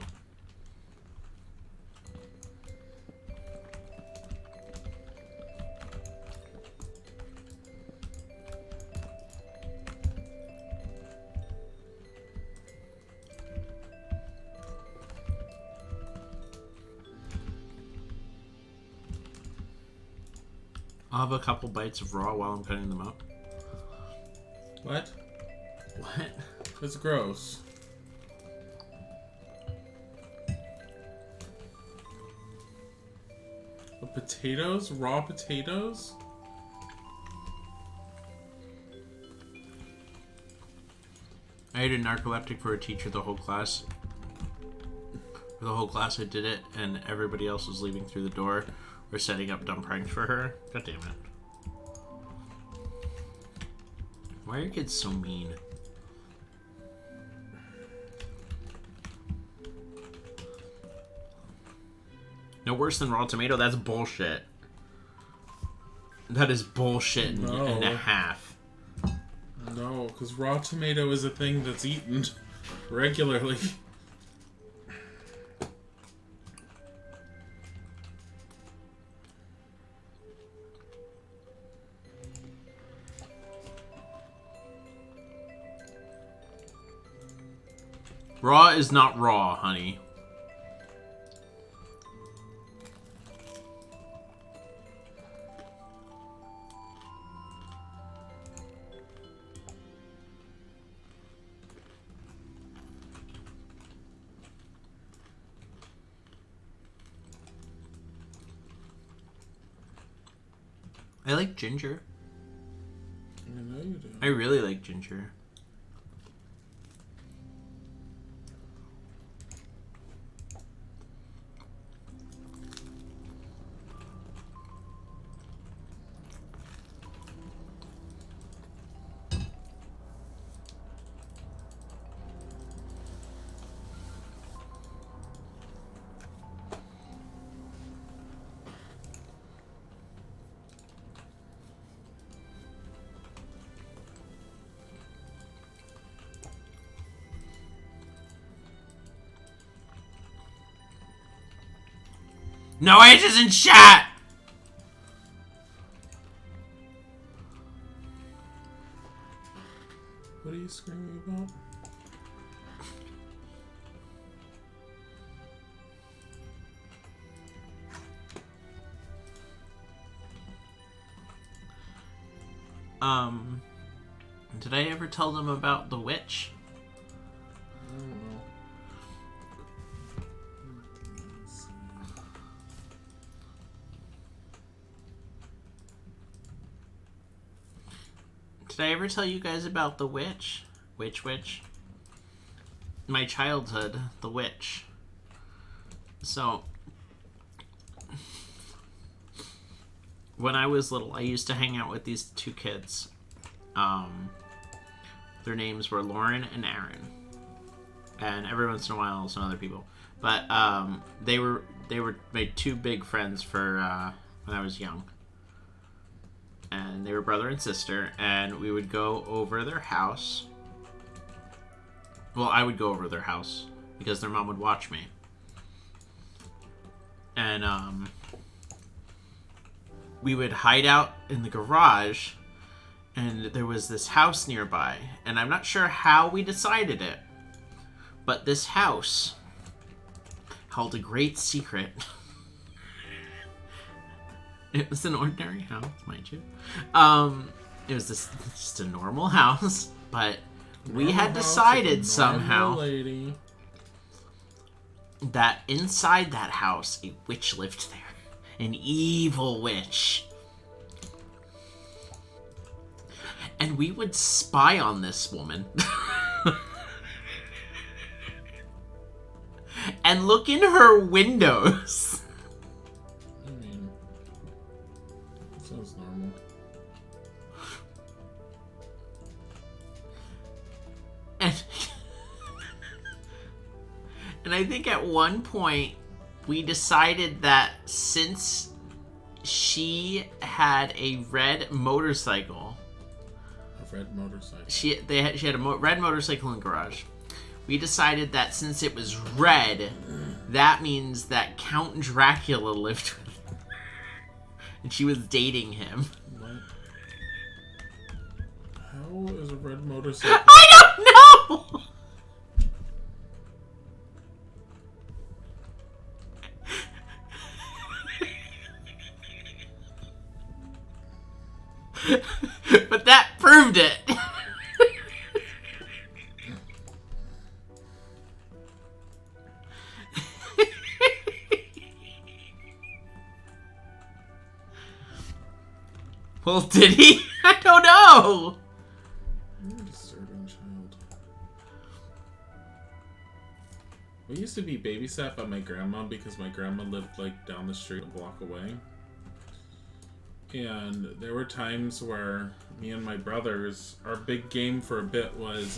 I'll have a couple bites of raw while I'm cutting them up. What? What? It's gross. But potatoes? Raw potatoes? I ate a narcoleptic for a teacher the whole class. For the whole class I did it, and everybody else was leaving through the door or setting up dumb pranks for her. God damn it. Why are your kids so mean? No worse than raw tomato? That's bullshit. That is bullshit and a half. No, because raw tomato is a thing that's eaten regularly. Raw is not raw, honey. I like ginger. I know you do. I really like ginger. No answers in chat! you screaming about? Did I ever tell them about the witch? I don't know. Did I ever tell you guys about the witch? Witch? My childhood, the witch. So, when I was little, I used to hang out with these two kids. Their names were Lauren and Aaron. And every once in a while, some other people. But they were my two big friends for when I was young. And they were brother and sister, and we would go over their house. Well, I would go over their house because their mom would watch me. And we would hide out in the garage, and there was this house nearby, and I'm not sure how we decided it, but this house held a great secret. It was an ordinary house, mind you. It was just a normal house, but we had decided somehow lady. that inside that house, a witch lived there. An evil witch. And we would spy on this woman. And look in her windows. I mean, that sounds normal. And I think at one point we decided that since she had a red motorcycle, A red motorcycle. she had a red motorcycle in the garage. We decided that since it was red, that means that Count Dracula lived with her. And she was dating him. What? How is a red motorcycle? I don't know! But that proved it. Well, did he? I don't know. You're a disturbing child. We used to be babysat by my grandma because my grandma lived like down the street a block away. And there were times where me and my brothers, our big game for a bit was,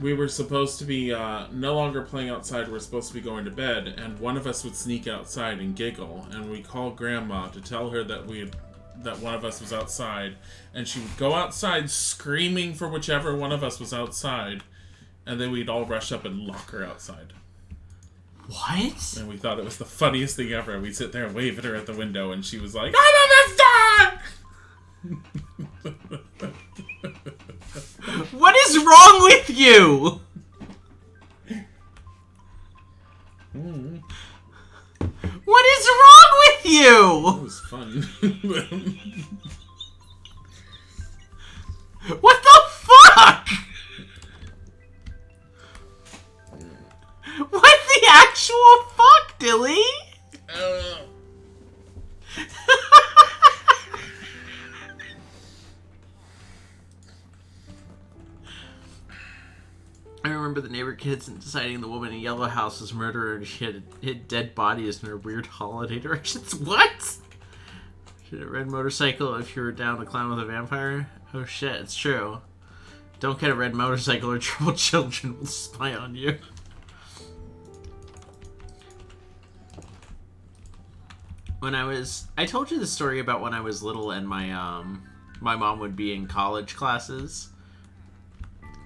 we were supposed to be no longer playing outside, we're supposed to be going to bed, and one of us would sneak outside and giggle, and we'd call Grandma to tell her that that one of us was outside, and she would go outside screaming for whichever one of us was outside, and then we'd all rush up and lock her outside. What? And we thought it was the funniest thing ever. We'd sit there and wave at her at the window, and she was like, "I'm a mister!" What is wrong with you? What is wrong with It you? was fun. What the fuck? What the actual fuck, Dilly? I remember the neighbor kids deciding the woman in Yellow House was murderer and she had hid dead bodies in her weird holiday directions. What? She had a red motorcycle if you were down to clown with a vampire? Oh shit, it's true. Don't get a red motorcycle or troubled children will spy on you. I told you the story about when I was little and my mom would be in college classes.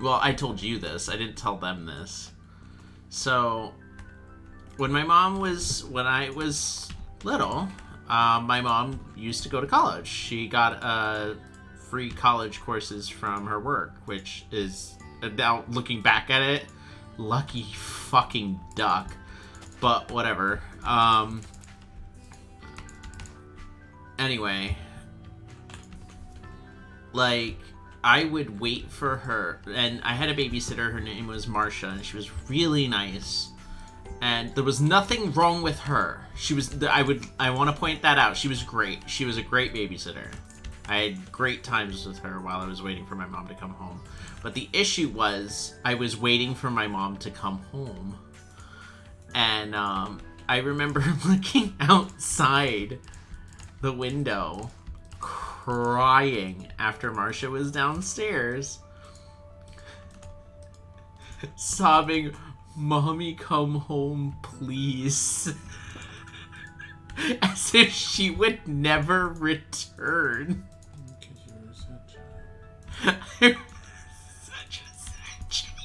Well, I told you this. I didn't tell them this. So, when I was little, my mom used to go to college. She got a free college courses from her work, which is, now looking back at it, lucky fucking duck. But whatever. Anyway, like, I would wait for her, and I had a babysitter, her name was Marsha, and she was really nice, and there was nothing wrong with her. She was, I want to point that out, she was great. She was a great babysitter. I had great times with her while I was waiting for my mom to come home. But the issue was, I was waiting for my mom to come home, and I remember looking outside the window, crying after Marsha was downstairs, sobbing, "Mommy, come home, please." As if she would never return. Because you were such I was such a sad child.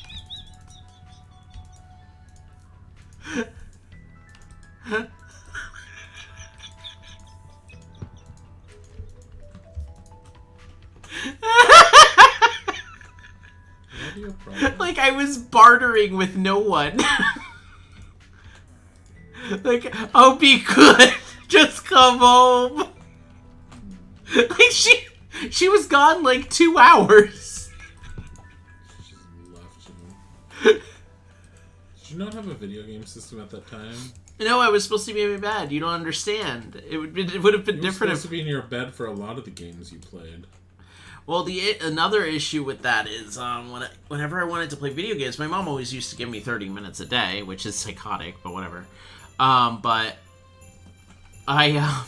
What do you have a problem? Like I was bartering with no one. Like, I'll be good. Just come home. Like she was gone like 2 hours. She just left you. Did you not have a video game system at that time? No, I was supposed to be in my bed. You don't understand. It would have been You were different supposed to be in your bed for a lot of the games you played. Well, another issue with that is whenever I wanted to play video games, my mom always used to give me 30 minutes a day, which is psychotic, but whatever. But I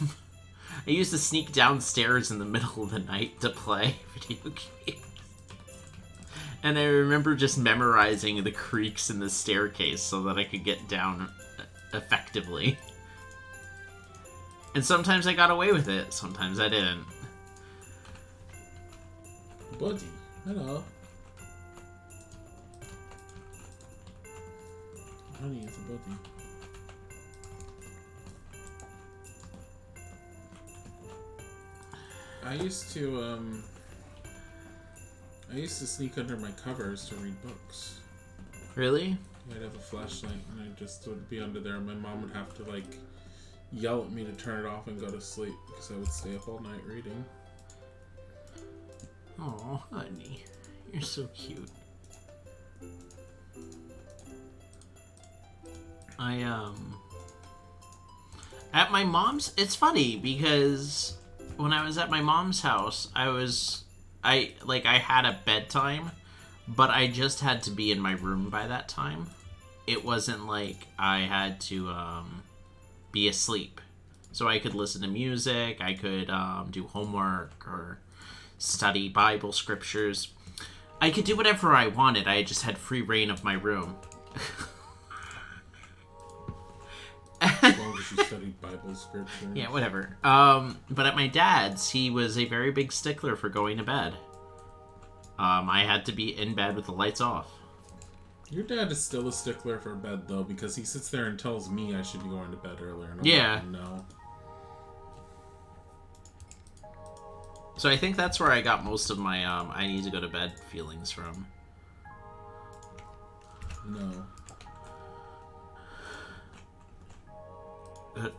used to sneak downstairs in the middle of the night to play video games. And I remember just memorizing the creaks in the staircase so that I could get down effectively. And sometimes I got away with it, sometimes I didn't. Buddy, hello. Honey, it's a buddy. I used to sneak under my covers to read books. Really? I'd have a flashlight and I just would be under there and my mom would have to like yell at me to turn it off and go to sleep because I would stay up all night reading. Oh, honey. You're so cute. At my mom's, it's funny because when I was at my mom's house, I had a bedtime, but I just had to be in my room by that time. It wasn't like I had to be asleep. So I could listen to music, I could do homework or study Bible scriptures. I could do whatever I wanted. I just had free reign of my room. As long as you studied Bible scripture. Yeah, whatever. But at my dad's, he was a very big stickler for going to bed. I had to be in bed with the lights off. Your dad is still a stickler for bed though, because he sits there and tells me I should be going to bed earlier. And I'm Yeah. like, no. So I think that's where I got most of my I need to go to bed feelings from. No.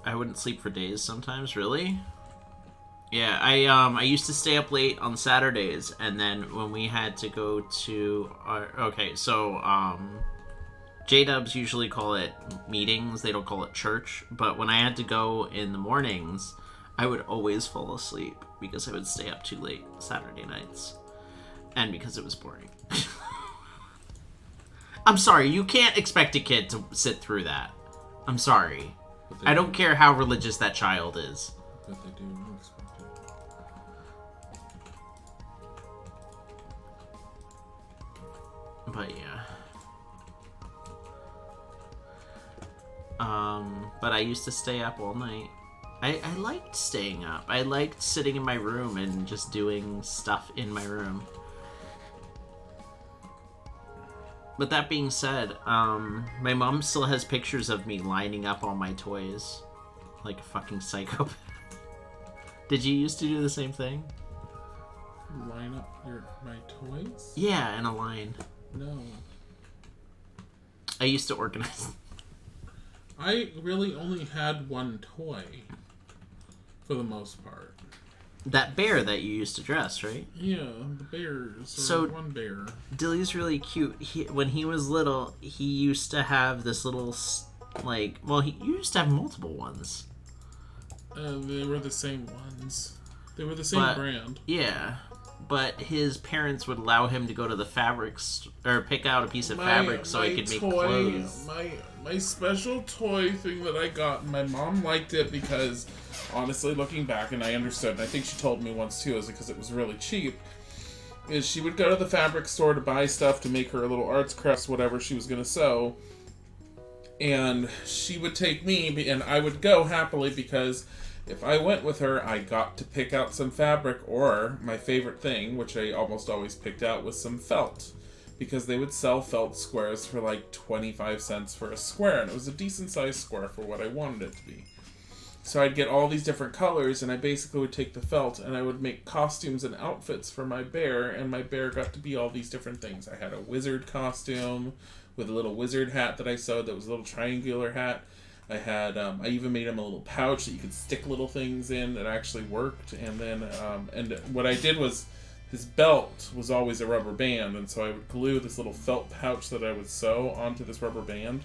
I wouldn't sleep for days sometimes, really? Yeah, I used to stay up late on Saturdays, and then when we had to go to our... Okay, so, J-dubs usually call it meetings, they don't call it church, but when I had to go in the mornings, I would always fall asleep, because I would stay up too late Saturday nights. And because it was boring. I'm sorry, you can't expect a kid to sit through that. I'm sorry. I don't care how religious that child is. But they do expect it. But yeah. But I used to stay up all night. I liked staying up. I liked sitting in my room and just doing stuff in my room. But that being said, my mom still has pictures of me lining up all my toys. Like a fucking psychopath. Did you used to do the same thing? line up my toys? Yeah, in a line. No. I used to organize. I really only had one toy. For the most part. That bear that you used to dress, right? Yeah, the bears. So one bear. Dilly's really cute. When he was little, he used to have this little, he used to have multiple ones. They were the same ones. They were the same brand. Yeah, but his parents would allow him to go to the or pick out a piece of fabric so he could make clothes. My special toy thing that I got, my mom liked it because, honestly, looking back, and I understood, and I think she told me once too, is because it was really cheap, is she would go to the fabric store to buy stuff to make her little arts crafts, whatever she was going to sew, and she would take me, and I would go happily because if I went with her, I got to pick out some fabric, or my favorite thing, which I almost always picked out, was some felt. Because they would sell felt squares for like 25 cents for a square, and it was a decent sized square for what I wanted it to be. So I'd get all these different colors, and I basically would take the felt, and I would make costumes and outfits for my bear, and my bear got to be all these different things. I had a wizard costume with a little wizard hat that I sewed that was a little triangular hat. I had, I even made him a little pouch that you could stick little things in that actually worked, and then, and what I did was, his belt was always a rubber band, and so I would glue this little felt pouch that I would sew onto this rubber band.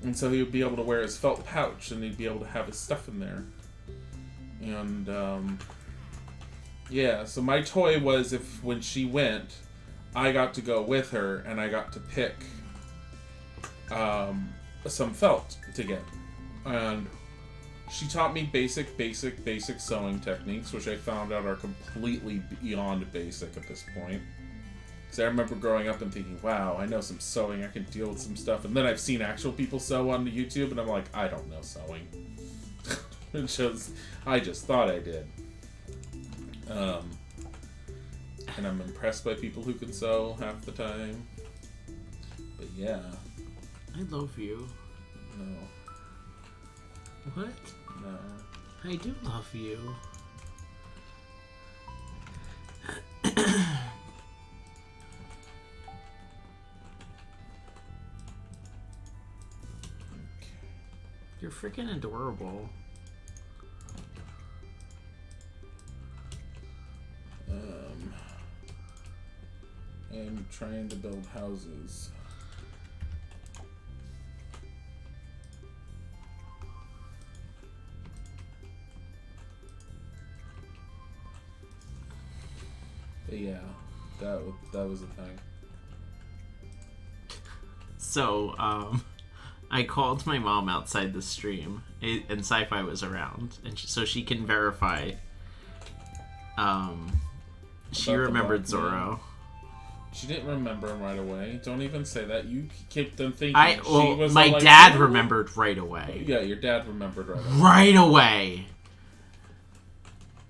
And so he would be able to wear his felt pouch, and he'd be able to have his stuff in there. And, yeah, so my toy was when she went, I got to go with her, and I got to pick some felt to get. And she taught me basic sewing techniques, which I found out are completely beyond basic at this point. Because I remember growing up and thinking, wow, I know some sewing, I can deal with some stuff. And then I've seen actual people sew on YouTube, and I'm like, I don't know sewing. I just thought I did. And I'm impressed by people who can sew half the time. But yeah. I love you. No. What? No. I do love you. You're freaking adorable. I'm trying to build houses. But yeah, that was the thing. So, I called my mom outside the stream, and Sci-Fi was around, and so she can verify. She About the remembered black man. Zorro. She didn't remember him right away. Don't even say that. You kept them thinking. My all dad like, remembered right away. Yeah, your dad remembered right away. Right away.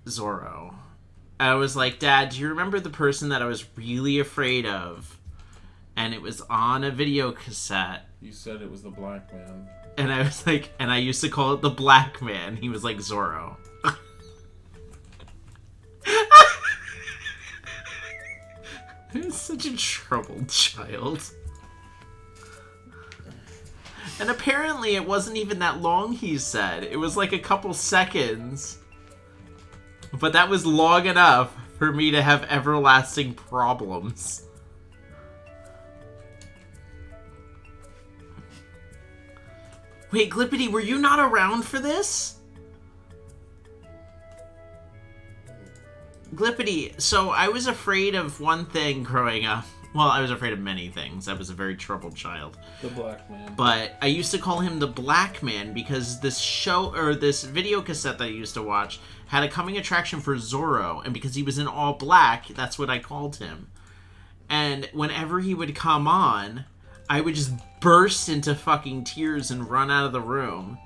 Zorro. I was like, Dad, do you remember the person that I was really afraid of? And it was on a video cassette. You said it was the black man. And I was like, and I used to call it the black man. He was like Zorro. I was such a troubled child. And apparently it wasn't even that long, he said. It was like a couple seconds. But that was long enough for me to have everlasting problems. Wait, Glippity, were you not around for this? Glippity, so I was afraid of one thing growing up. Well, I was afraid of many things. I was a very troubled child. The black man. But I used to call him the black man because this show, or this video cassette that I used to watch, had a coming attraction for Zorro. And because he was in all black, that's what I called him. And whenever he would come on, I would just burst into fucking tears and run out of the room.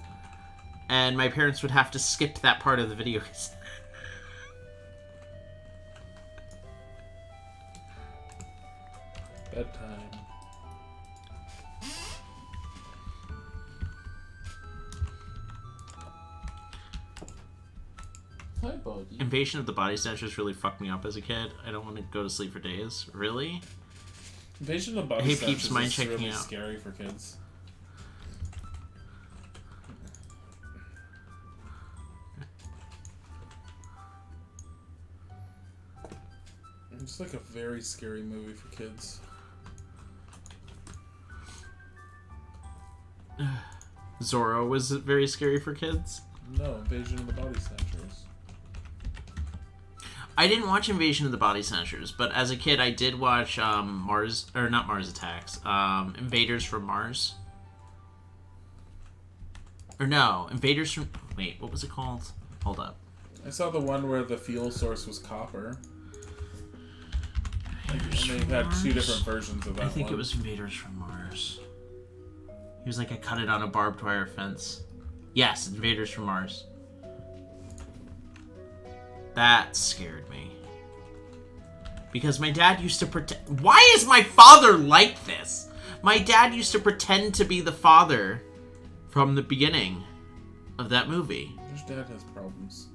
And my parents would have to skip that part of the video cassette. Bedtime. Hi, buddy. Invasion of the Body Snatchers really fucked me up as a kid. I don't want to go to sleep for days. Really? Invasion of the Body Hey, Snatchers peeps, mind is checking really out. scary for kids. It's like a very scary movie for kids. Zorro was very scary for kids. No, Invasion of the Body Snatchers. I didn't watch Invasion of the Body Snatchers, but as a kid, I did watch not Mars Attacks, Invaders from Mars. Or no, Invaders from... Wait, what was it called? Hold up. I saw the one where the fuel source was copper. And they've had two different versions of that I think one. it was Invaders from Mars. He was like, I cut it on a barbed wire fence. Yes, Invaders from Mars. That scared me. Because my dad used to pretend... Why is my father like this? My dad used to pretend to be the father from the beginning of that movie. Your dad has problems.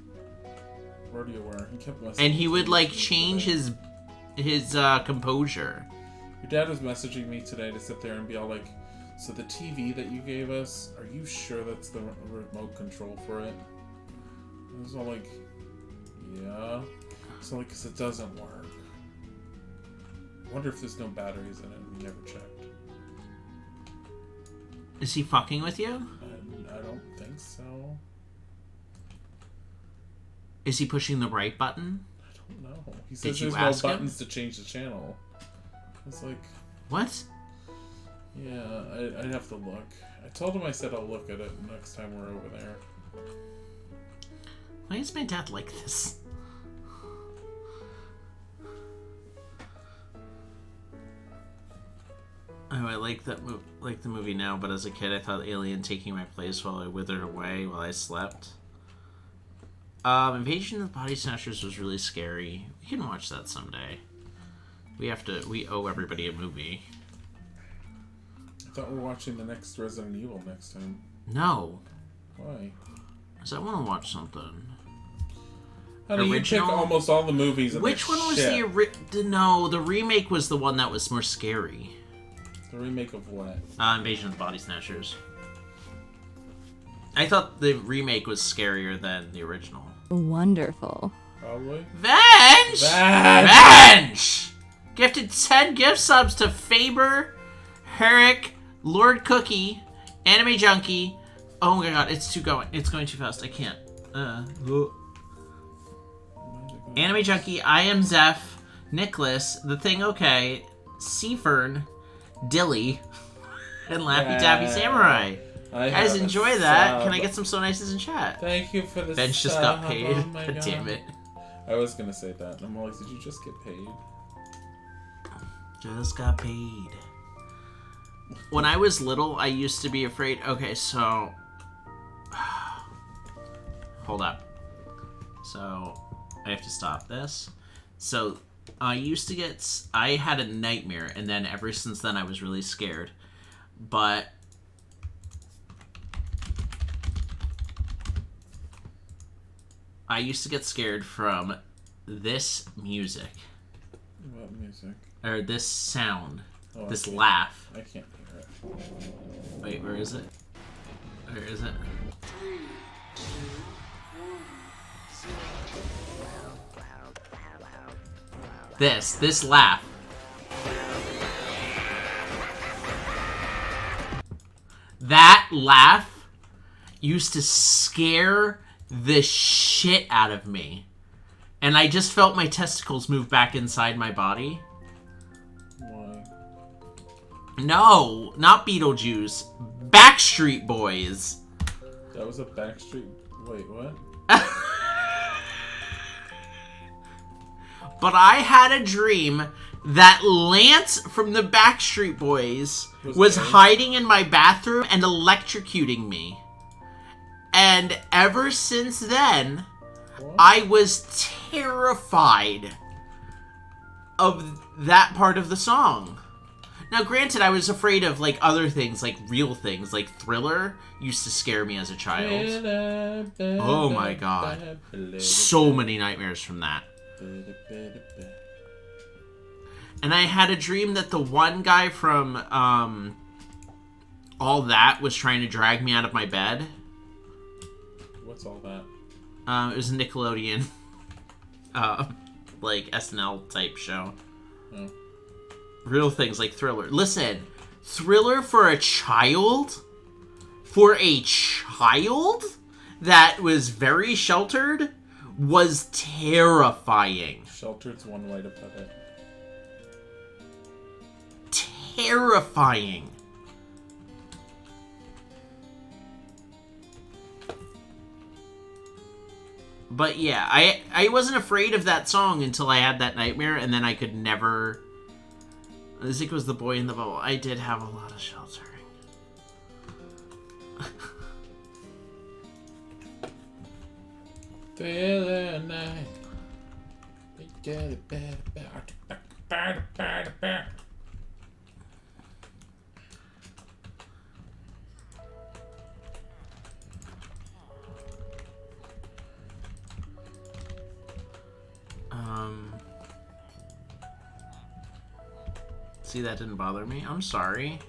Where do you wear? He kept messaging And he would, me like, today. change his composure. Your dad was messaging me today to sit there and be all like, so the TV that you gave us, are you sure that's the remote control for it? I was all like, yeah. So like, because it doesn't work. I wonder if there's no batteries in it. We never checked. Is he fucking with you? I don't think so. Is he pushing the right button? I don't know. He says you there's no ask him? buttons to change the channel. I was like, What? yeah, I'd have to look. I told him I said I'll look at it next time we're over there. Why is my dad like this? Oh, I like the movie now, but as a kid, I thought Alien taking my place while I withered away while I slept. Invasion of the Body Snatchers was really scary. We can watch that someday. We owe everybody a movie. I thought we were watching the next Resident Evil next time. No, Why? because I want to watch something. Honey, you Original? pick almost all the movies. And Which they're one was shit. No, the remake was the one that was more scary. The remake of what? Invasion of the Body Snatchers. I thought the remake was scarier than the original. Wonderful. Probably. Venge! Venge! Gifted 10 gift subs to Faber, Herrick, Lord Cookie, Anime Junkie. Oh my god, it's going too fast. I can't. Anime Junkie, I Am Zeph, Nicholas, The Thing Okay, Seafern, Dilly, and Laffy Taffy Samurai. Guys, enjoy that. Can I get some so nices in chat? Thank you for the Bench just sub. got paid. Oh my God damn it. I was gonna say that. I'm like, did you just get paid? Just got paid. When I was little, I used to be afraid. Okay, so... Hold up. So, I have to stop this. So, I used to get... I had a nightmare, and then ever since then, I was really scared. But... I used to get scared from this music. What music? Or this sound. Oh, This I can't- laugh. I can't hear it. Wait, where is it? Where is it? This laugh. That laugh used to scare the shit out of me. And I just felt my testicles move back inside my body. Why? No, not Beetlejuice. Backstreet Boys. That was a Backstreet... Wait, what? But I had a dream that Lance from the Backstreet Boys was gay? hiding in my bathroom and electrocuting me. And ever since then, What? I was terrified of that part of the song. Now, granted, I was afraid of, like, other things, like real things, like Thriller used to scare me as a child. Oh my god. So many nightmares from that. And I had a dream that the one guy from, All That was trying to drag me out of my bed. What's All That? It was a Nickelodeon, like, SNL type show. Oh. Real things like Thriller. Listen, Thriller for a child? For a child that was very sheltered was terrifying. Sheltered's one way to put it. Terrifying. But yeah, I wasn't afraid of that song until I had that nightmare, and then I could never... I think it was The Boy in the Bubble. I did have a lot of sheltering. Feeling night. See, that didn't bother me. I'm sorry.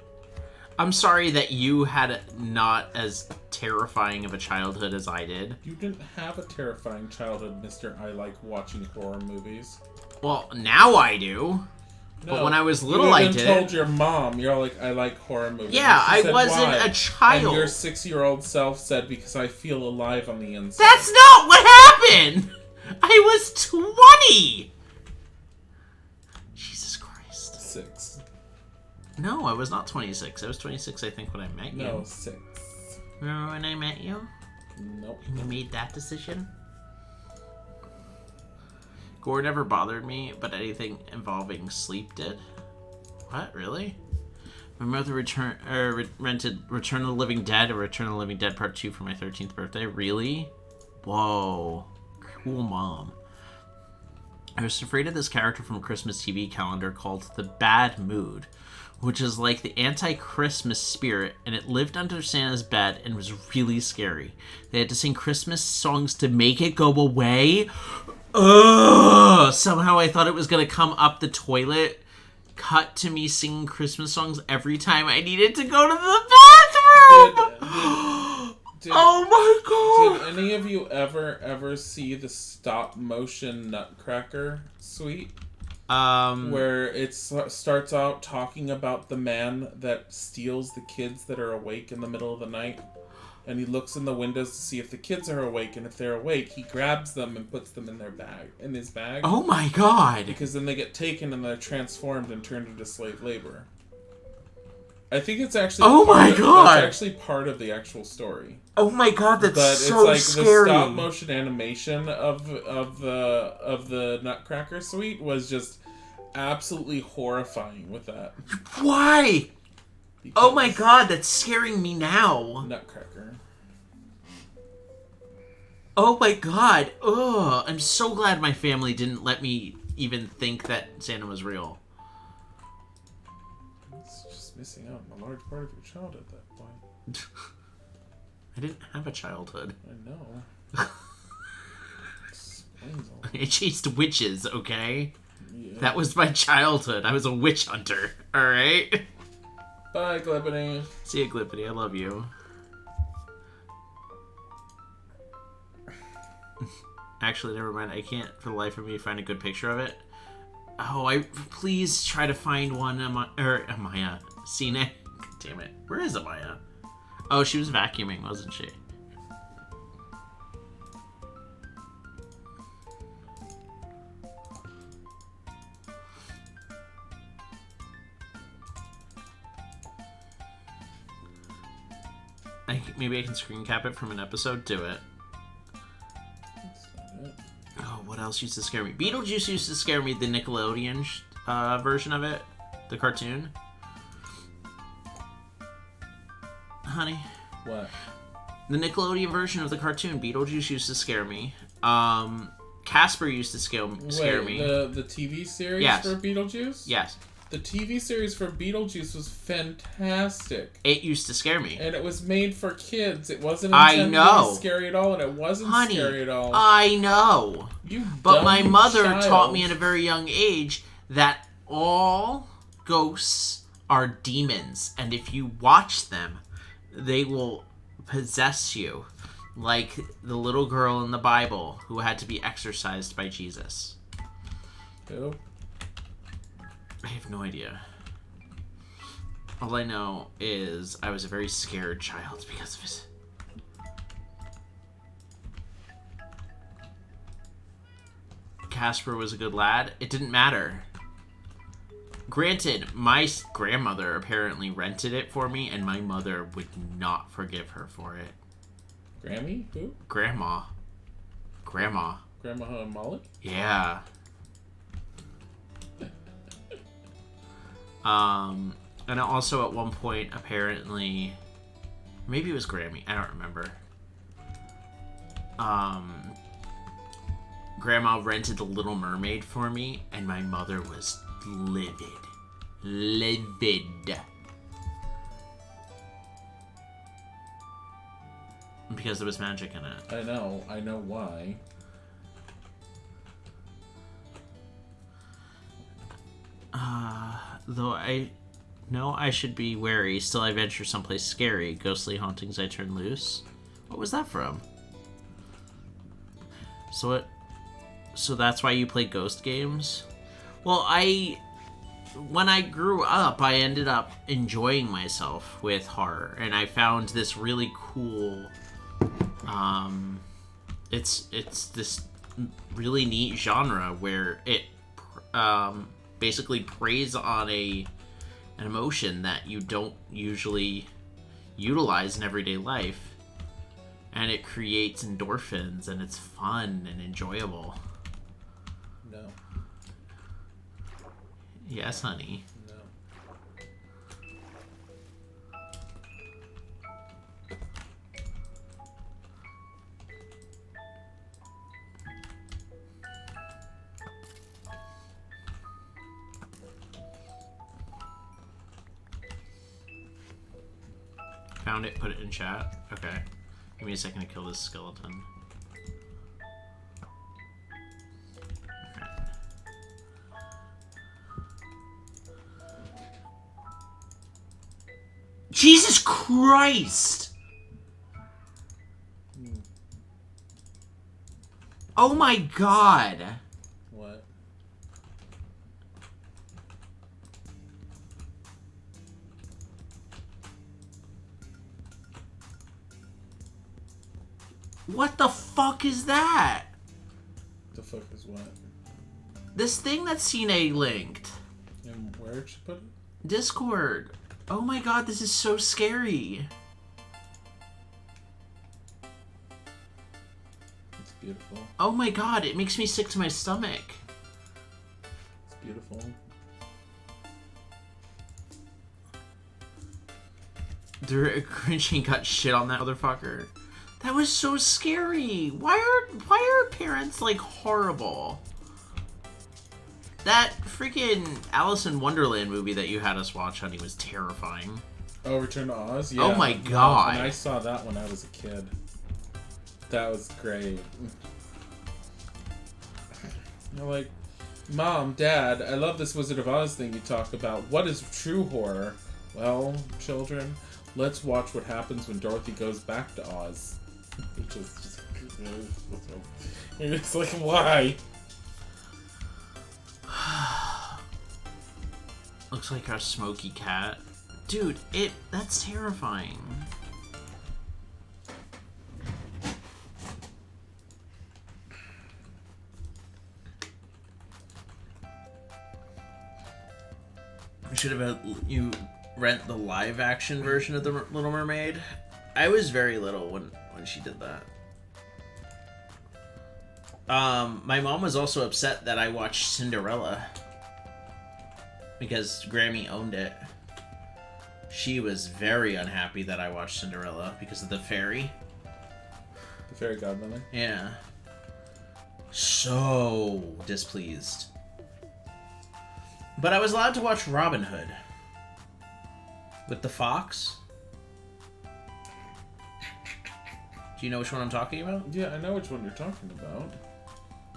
I'm sorry that you had not as terrifying of a childhood as I did. You didn't have a terrifying childhood, Mr. I like watching horror movies. Well, now I do. No, but when I was little, you I even did. told your mom, you're like, I like horror movies. Yeah, And she I said, wasn't "Why?" a child. And your 6-year-old self said, because I feel alive on the inside. That's not what happened! I was 20! Jesus Christ. 6. No, I was not 26. I was 26, I think, when I met you. No, 6. Remember when I met you? Nope. And you made that decision? Gore never bothered me, but anything involving sleep did. What? Really? My mother rented Return of the Living Dead or Return of the Living Dead Part 2 for my 13th birthday. Really? Whoa. Cool mom. I was afraid of this character from a Christmas TV calendar called The Bad Mood, which is like the anti-Christmas spirit, and it lived under Santa's bed and was really scary. They had to sing Christmas songs to make it go away. Ugh! Somehow I thought it was going to come up the toilet. Cut to me singing Christmas songs every time I needed to go to the bathroom! Oh my god! Did any of you ever see the stop-motion Nutcracker suite? Where it starts out talking about the man that steals the kids that are awake in the middle of the night. And he looks in the windows to see if the kids are awake, and if they're awake, he grabs them and puts them in his bag. Oh my god! Because then they get taken and they're transformed and turned into slave labor. I think it's actually that's actually part of the actual story. Oh my god, that's but so it's like scary. The stop motion animation of the Nutcracker suite was just absolutely horrifying with that. Why? Oh my god, that's scaring me now. Nutcracker. Oh my god. Ugh. I'm so glad my family didn't let me even think that Santa was real. It's just missing out on a large part of your childhood at that point. I didn't have a childhood. I know. Explains all that. I chased witches, okay? Yeah. That was my childhood. I was a witch hunter, alright? Bye, Glippity. See you, Glippity. I love you. Actually, never mind. I can't, for the life of me, find a good picture of it. Oh, please try to find one. Amaya. Cine. Damn it. Where is Amaya? Oh, she was vacuuming, wasn't she? Maybe I can screen cap it from an episode. Do it. Oh, what else used to scare me? Beetlejuice used to scare me, the Nickelodeon version of it. The cartoon. Honey. What? The Nickelodeon version of the cartoon, Beetlejuice used to scare me. Casper used to scare me. The TV series Yes. for Beetlejuice? Yes. The TV series for Beetlejuice was fantastic. It used to scare me. And it was made for kids. It wasn't I intended know. to be scary at all, and it wasn't Honey, scary at all. I know. But my dumb mother child. taught me at a very young age that all ghosts are demons, and if you watch them, they will possess you, like the little girl in the Bible who had to be exorcised by Jesus. Who? I have no idea. All I know is I was a very scared child because of it. Casper was a good lad. It didn't matter. Granted, my grandmother apparently rented it for me, and my mother would not forgive her for it. Grammy? Who? Grandma. Grandma Molly? Yeah. And also at one point, apparently, maybe it was Grammy. I don't remember. Grandma rented The Little Mermaid for me, and my mother was livid. Because there was magic in it. I know why. Though I know I should be wary, still I venture someplace scary. Ghostly hauntings I turn loose. What was that from? So that's why you play ghost games? Well, when I grew up, I ended up enjoying myself with horror, and I found this really cool. It's this really neat genre where it basically preys on an emotion that you don't usually utilize in everyday life, and it creates endorphins, and it's fun and enjoyable. No. Yes, honey. No. Found it, put it in chat. Okay. Give me a second to kill this skeleton. Jesus Christ! Oh my god! What? What the fuck is that? The fuck is what? This thing that Cine linked. And where'd you put it? Discord. Oh my god, this is so scary. It's beautiful. Oh my god, it makes me sick to my stomach. It's beautiful. They're cringing got shit on that motherfucker. That was so scary. Why are parents like horrible? That freaking Alice in Wonderland movie that you had us watch, honey, was terrifying. Oh, Return to Oz? Yeah. Oh my god. And I saw that when I was a kid. That was great. You're like, Mom, Dad, I love this Wizard of Oz thing you talk about. What is true horror? Well, children, let's watch what happens when Dorothy goes back to Oz. Which is just... It's like, why? Looks like our smoky cat. Dude, that's terrifying. We should have had you rent the live action version of the Little Mermaid. I was very little when she did that. My mom was also upset that I watched Cinderella because Grammy owned it. She was very unhappy that I watched Cinderella because of the fairy. The fairy godmother? Yeah. So displeased. But I was allowed to watch Robin Hood. With the fox. Do you know which one I'm talking about? Yeah, I know which one you're talking about.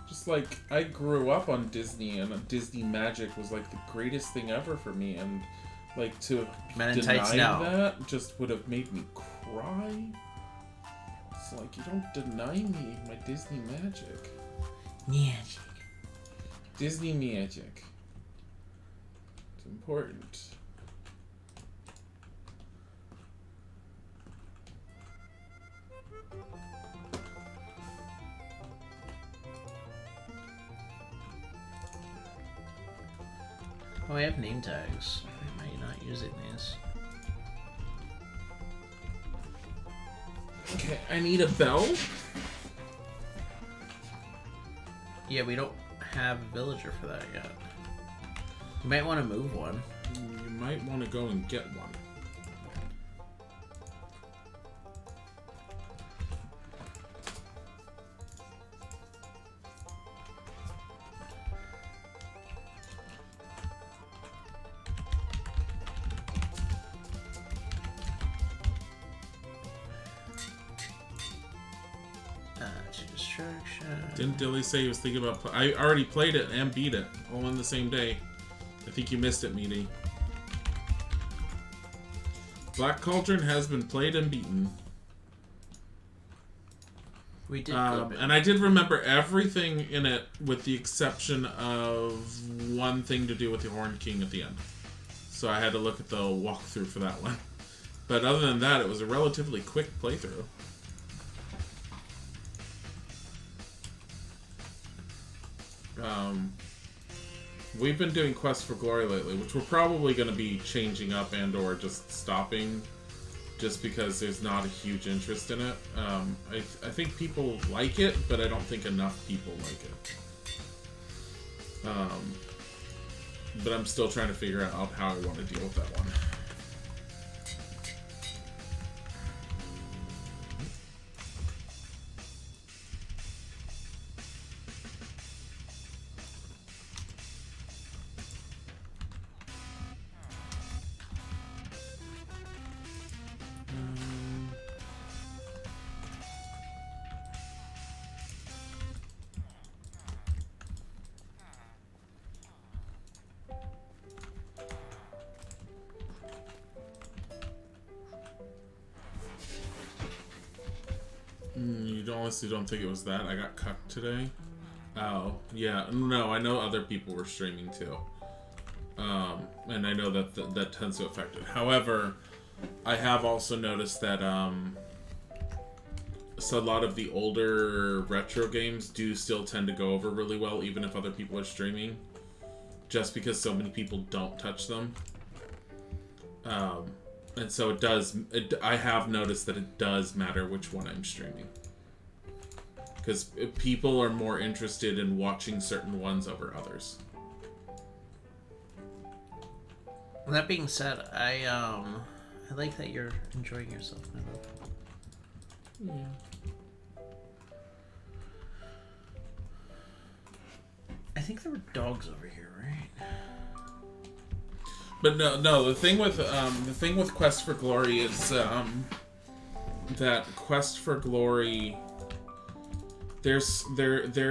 Just like, I grew up on Disney, and Disney Magic was like the greatest thing ever for me, and like to Men in deny Tights now. that just would have made me cry. It's like, you don't deny me my Disney Magic. Magic. Disney Magic. It's important. Oh, I have name tags. Why am I not using these? Okay, I need a bell. Yeah, we don't have a villager for that yet. You might want to move one. You might want to go and get one. Didn't Dilly say he was thinking about... I already played it and beat it, all in the same day. I think you missed it, Meaty. Black Cauldron has been played and beaten. We did. And I did remember everything in it, with the exception of one thing to do with the Horned King at the end. So I had to look at the walkthrough for that one. But other than that, it was a relatively quick playthrough. We've been doing Quest for Glory lately, which we're probably going to be changing up and or just stopping, just because there's not a huge interest in it. I think people like it, but I don't think enough people like it. But I'm still trying to figure out how I want to deal with that one. You honestly don't think it was that? I got cucked today? Oh, yeah. No, I know other people were streaming too. And I know that that tends to affect it. However, I have also noticed that so a lot of the older retro games do still tend to go over really well, even if other people are streaming. Just because so many people don't touch them. And so it does, I have noticed that it does matter which one I'm streaming. Because people are more interested in watching certain ones over others. That being said, I like that you're enjoying yourself, Milo. Yeah. I think there were dogs over here, right? But no. The thing with Quest for Glory is that Quest for Glory. There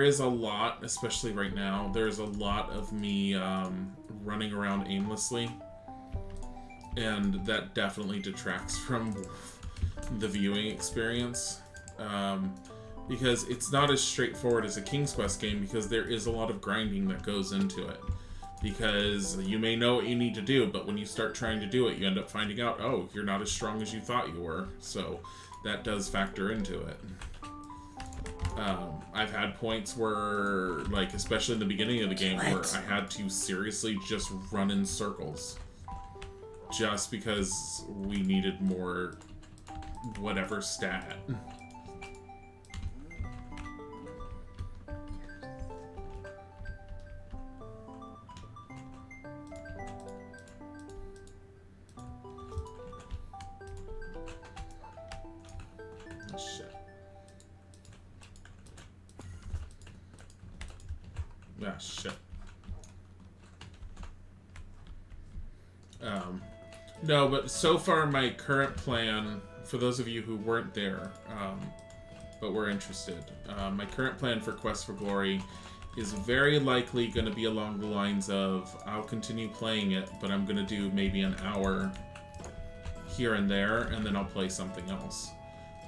is a lot, especially right now. There's a lot of me running around aimlessly, and that definitely detracts from the viewing experience. Because it's not as straightforward as a King's Quest game, because there is a lot of grinding that goes into it. Because you may know what you need to do, but when you start trying to do it, you end up finding out, oh, you're not as strong as you thought you were. So that does factor into it. I've had points where, like, especially in the beginning of the game, where I had to seriously just run in circles. Just because we needed more whatever stat. Ah, shit. No, but so far my current plan, for those of you who weren't there, but were interested, my current plan for Quest for Glory is very likely going to be along the lines of I'll continue playing it, but I'm going to do maybe an hour here and there, and then I'll play something else.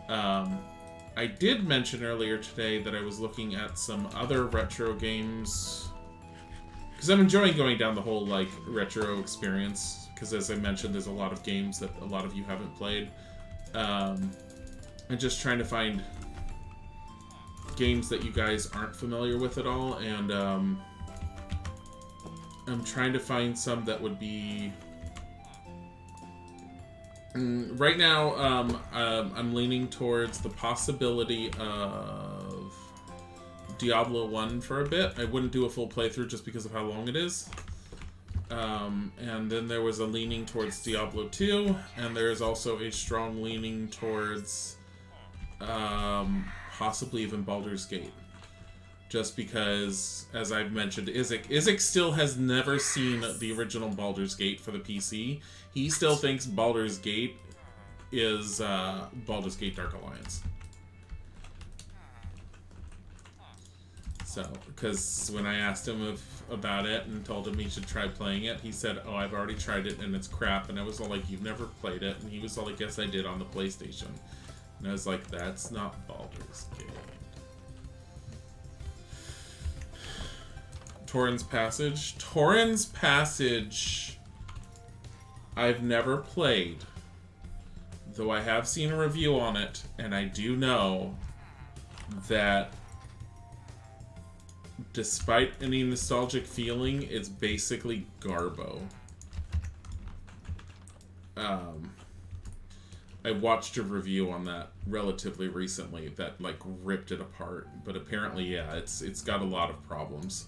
I did mention earlier today that I was looking at some other retro games, because I'm enjoying going down the whole, like, retro experience, because as I mentioned, there's a lot of games that a lot of you haven't played. And just trying to find games that you guys aren't familiar with at all, and I'm trying to find some that would be... right now, I'm leaning towards the possibility of Diablo 1 for a bit. I wouldn't do a full playthrough just because of how long it is. And then there was a leaning towards Diablo 2, and there's also a strong leaning towards possibly even Baldur's Gate. Just because, as I've mentioned, Isaac still has never seen the original Baldur's Gate for the PC. He still thinks Baldur's Gate is Baldur's Gate Dark Alliance. So, because when I asked him about it and told him he should try playing it, he said, "Oh, I've already tried it and it's crap." And I was all like, "You've never played it?" And he was all like, "Yes, I did on the PlayStation." And I was like, "That's not Baldur's Gate." Torrens Passage. Torrens Passage, I've never played, though I have seen a review on it, and I do know that despite any nostalgic feeling, it's basically Garbo. I watched a review on that relatively recently that, like, ripped it apart, but apparently, yeah, it's got a lot of problems.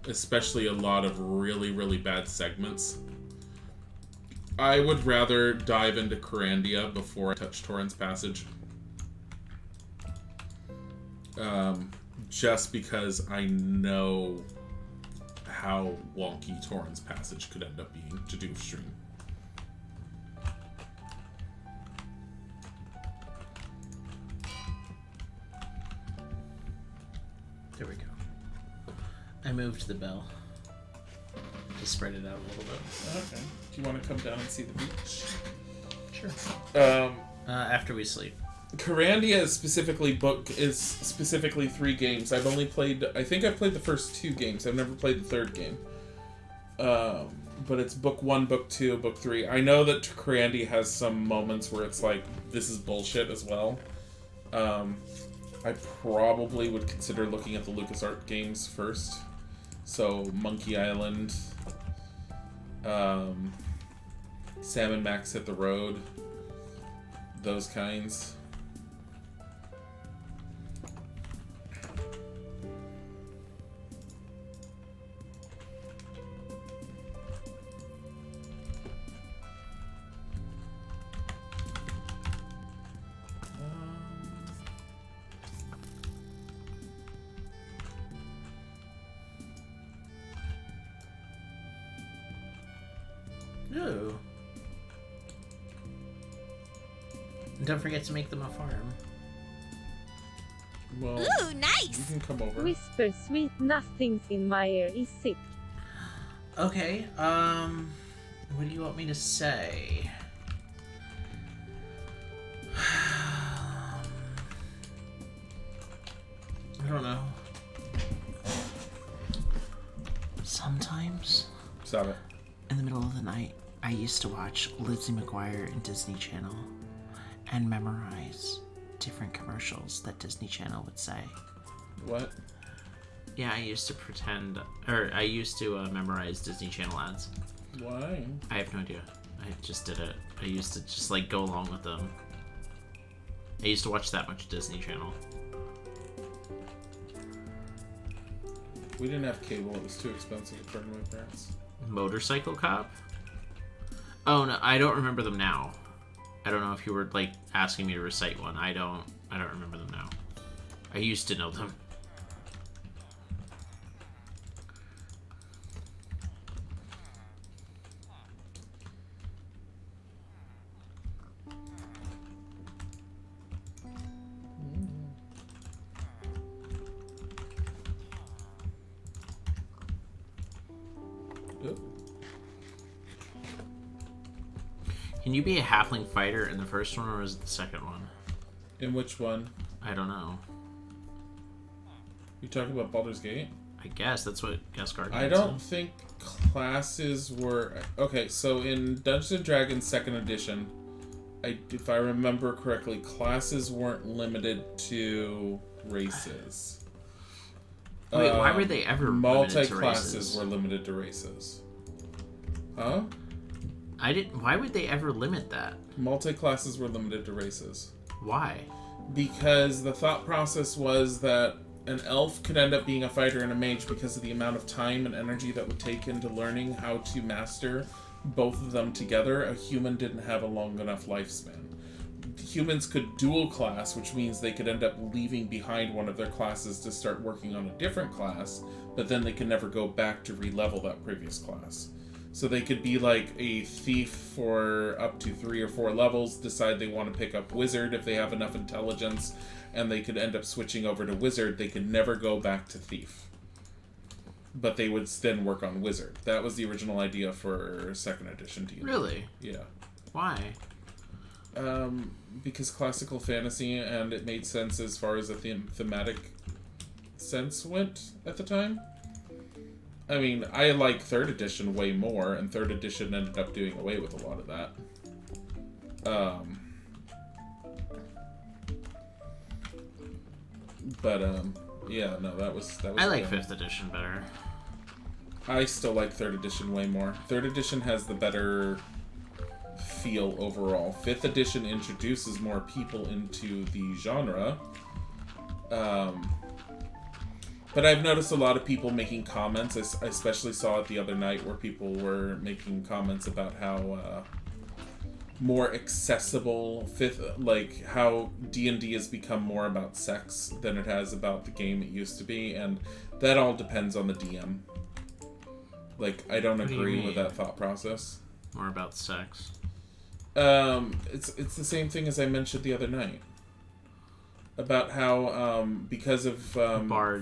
Especially a lot of really, really bad segments. I would rather dive into Corandia before I touch Torrens Passage. Just because I know how wonky Torrens Passage could end up being to do stream. There we go. I moved the bell to spread it out a little bit. Okay. Do you want to come down and see the beach? Sure. After we sleep. Corandia is specifically 3 games. I've only played... I think I've played the first 2 games. I've never played the 3rd game. But it's book 1, book 2, book 3. I know that Corandia has some moments where it's like, this is bullshit as well. I probably would consider looking at the LucasArts games first. So, Monkey Island, Sam and Max Hit the Road, those kinds. Ooh. And don't forget to make them a farm. Well, Ooh, you nice. can come over. Whisper sweet nothings in my ear. Is it? Okay, what do you want me to say? I don't know. Sometimes, Stop it. in the middle of the night, I used to watch Lizzie McGuire and Disney Channel and memorize different commercials that Disney Channel would say. What? Yeah, I used to pretend, or I used to memorize Disney Channel ads. Why? I have no idea. I just did it. I used to just, like, go along with them. I used to watch that much Disney Channel. We didn't have cable. It was too expensive according to my parents. Motorcycle Cop? Oh, no, I don't remember them now. I don't know if you were, like, asking me to recite one. I don't remember them now. I used to know them. Oop. Can you be a halfling fighter in the first one, or is it the second one? In which one? I don't know. You talking about Baldur's Gate? I guess that's what Guardant I don't think classes were... Okay, so in Dungeons & Dragons 2nd Edition, if I remember correctly, classes weren't limited to races. Wait, why were they ever limited to multi-classes races? were limited to races. Huh? I didn't. Why would they ever limit that? Multi-classes were limited to races. Why? Because the thought process was that an elf could end up being a fighter and a mage because of the amount of time and energy that would take into learning how to master both of them together. A human didn't have a long enough lifespan. Humans could dual class, which means they could end up leaving behind one of their classes to start working on a different class, but then they could never go back to re-level that previous class. So they could be like a thief for up to 3 or 4 levels, decide they want to pick up wizard if they have enough intelligence, and they could end up switching over to wizard. They could never go back to thief. But they would then work on wizard. That was the original idea for 2nd edition D&D. Really? Yeah. Why? Because classical fantasy, and it made sense as far as a thematic sense went at the time. I mean, I like 3rd edition way more, and 3rd edition ended up doing away with a lot of that. Yeah, no, that was I like 5th edition better. I still like 3rd edition way more. 3rd edition has the better feel overall. 5th edition introduces more people into the genre. But I've noticed a lot of people making comments. I especially saw it the other night where people were making comments about how more accessible how D&D has become more about sex than it has about the game it used to be, and that all depends on the DM. Like, I don't agree with that thought process. More about sex. It's the same thing as I mentioned the other night. About how, because of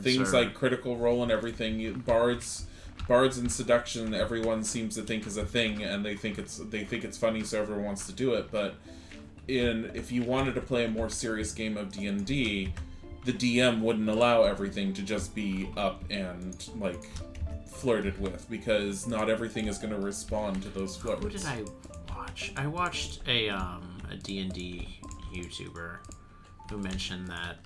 things like Critical Role and everything, bards and seduction, everyone seems to think is a thing, and they think it's funny, so everyone wants to do it. But if you wanted to play a more serious game of D&D, the DM wouldn't allow everything to just be up and like flirted with, because not everything is going to respond to those flirts. Who did I watch? I watched a D&D YouTuber who mentioned that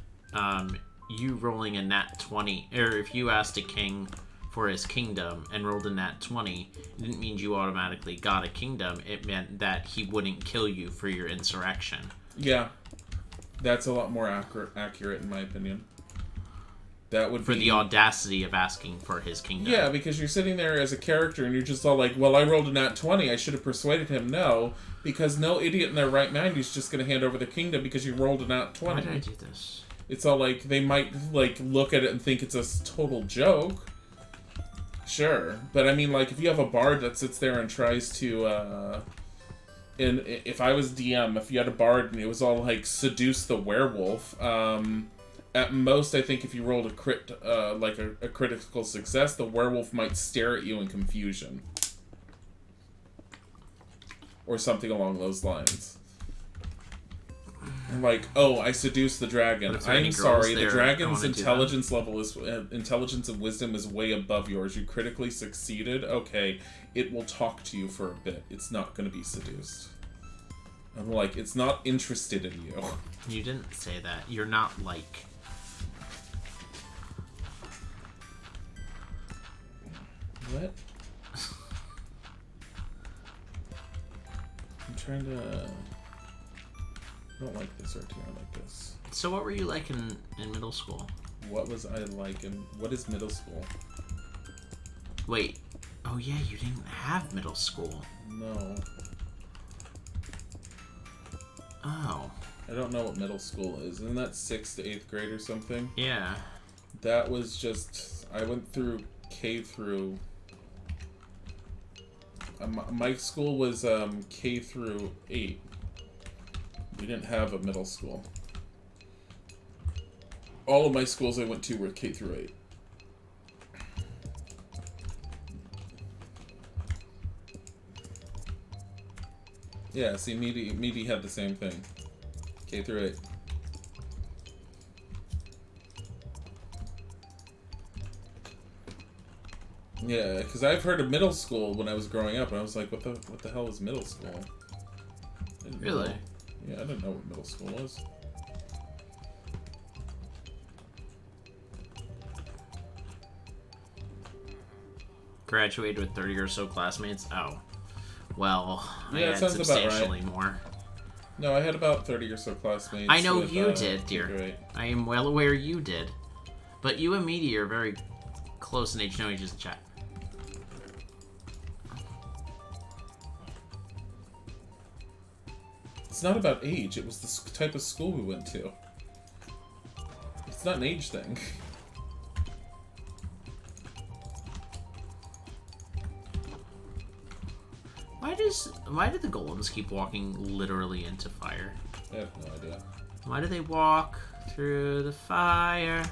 you rolling a nat 20, or if you asked a king for his kingdom and rolled a nat 20, it didn't mean you automatically got a kingdom. It meant that he wouldn't kill you for your insurrection. Yeah, that's a lot more accurate in my opinion. That would for the audacity of asking for his kingdom. Yeah, because you're sitting there as a character and you're just all like, well, I rolled a nat 20, I should have persuaded him. No, because no idiot in their right mind is just going to hand over the kingdom because you rolled a nat 20. Why did I do this? It's all like, they might like look at it and think it's a total joke. Sure, but I mean, like, if you have a bard that sits there and tries to, and if I was DM, if you had a bard and it was all like, seduce the werewolf, at most, I think if you rolled a crit, like a critical success, the werewolf might stare at you in confusion. Or something along those lines. Like, oh, I seduced the dragon. I'm sorry, the dragon's intelligence level is intelligence and wisdom is way above yours. You critically succeeded. Okay, it will talk to you for a bit. It's not going to be seduced. I'm like, it's not interested in you. You didn't say that. You're not like. What? I'm trying to. I don't like this right here. I like this. So what were you like in middle school? What was I like in... What is middle school? Wait. Oh yeah, you didn't have middle school. No. Oh. I don't know what middle school is. Isn't that 6th to 8th grade or something? Yeah. That was just... I went through K through... my school was K through 8. We didn't have a middle school. All of my schools I went to were K through 8. Yeah, see, Meaty had the same thing. K through 8. Yeah, because I've heard of middle school when I was growing up, and I was like, what the hell is middle school? Really? Yeah, I didn't know what middle school was. Graduated with 30 or so classmates. Oh, well, I Yeah, that had sounds about right. substantially more. No, I had about 30 or so classmates. I know with, you did, dear. K-8. I am well aware you did. But you and Meaty are very close in age. No, you just chat. It's not about age. It was the type of school we went to. It's not an age thing. Why do the golems keep walking literally into fire? I have no idea. Why do they walk through the fire?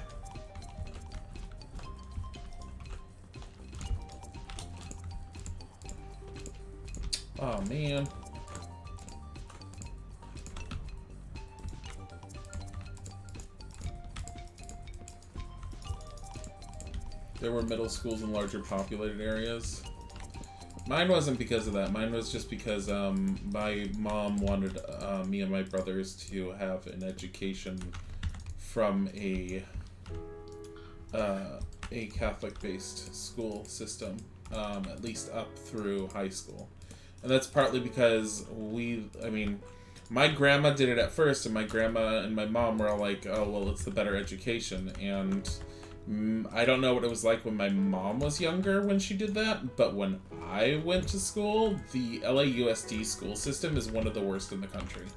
Oh man. There were middle schools in larger populated areas. Mine wasn't because of that. Mine was just because my mom wanted me and my brothers to have an education from a Catholic-based school system, at least up through high school. And that's partly because my grandma did it at first, and my grandma and my mom were all like, oh, well, it's the better education. And I don't know what it was like when my mom was younger when she did that, but when I went to school, the LAUSD school system is one of the worst in the country.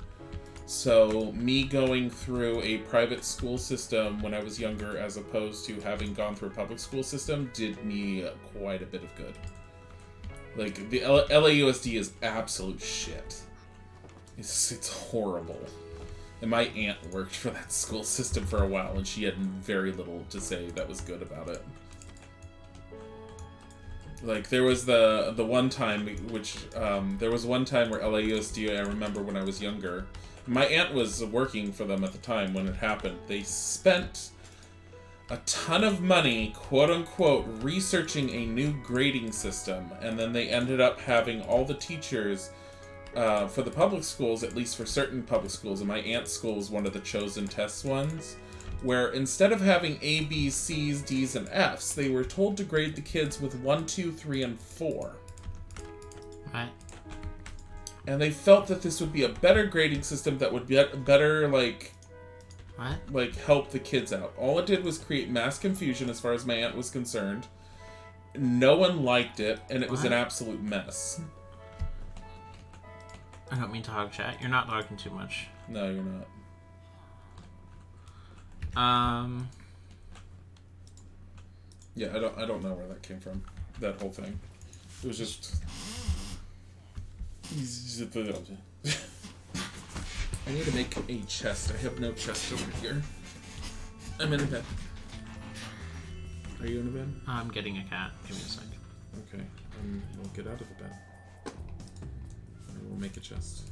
So me going through a private school system when I was younger as opposed to having gone through a public school system did me quite a bit of good. Like, the LAUSD is absolute shit. It's horrible. And my aunt worked for that school system for a while, and she had very little to say that was good about it. Like, there was the one time, there was one time where LAUSD, I remember when I was younger, my aunt was working for them at the time when it happened. They spent a ton of money, quote-unquote, researching a new grading system, and then they ended up having all the teachers for the public schools, at least for certain public schools, and my aunt's school was one of the chosen test ones, where instead of having A, B, C's, D's, and F's, they were told to grade the kids with 1, 2, 3, and 4. Right. And they felt that this would be a better grading system that would be better, like, help the kids out. All it did was create mass confusion as far as my aunt was concerned. No one liked it, and it was an absolute mess. I don't mean to hog chat. You're not talking too much. No, you're not. Yeah, I don't know where that came from. That whole thing. It was just. I need to make a chest. I have no chest over here. I'm in a bed. Are you in a bed? I'm getting a cat. Give me a sec. Okay. We'll get out of the bed. We'll make a chest.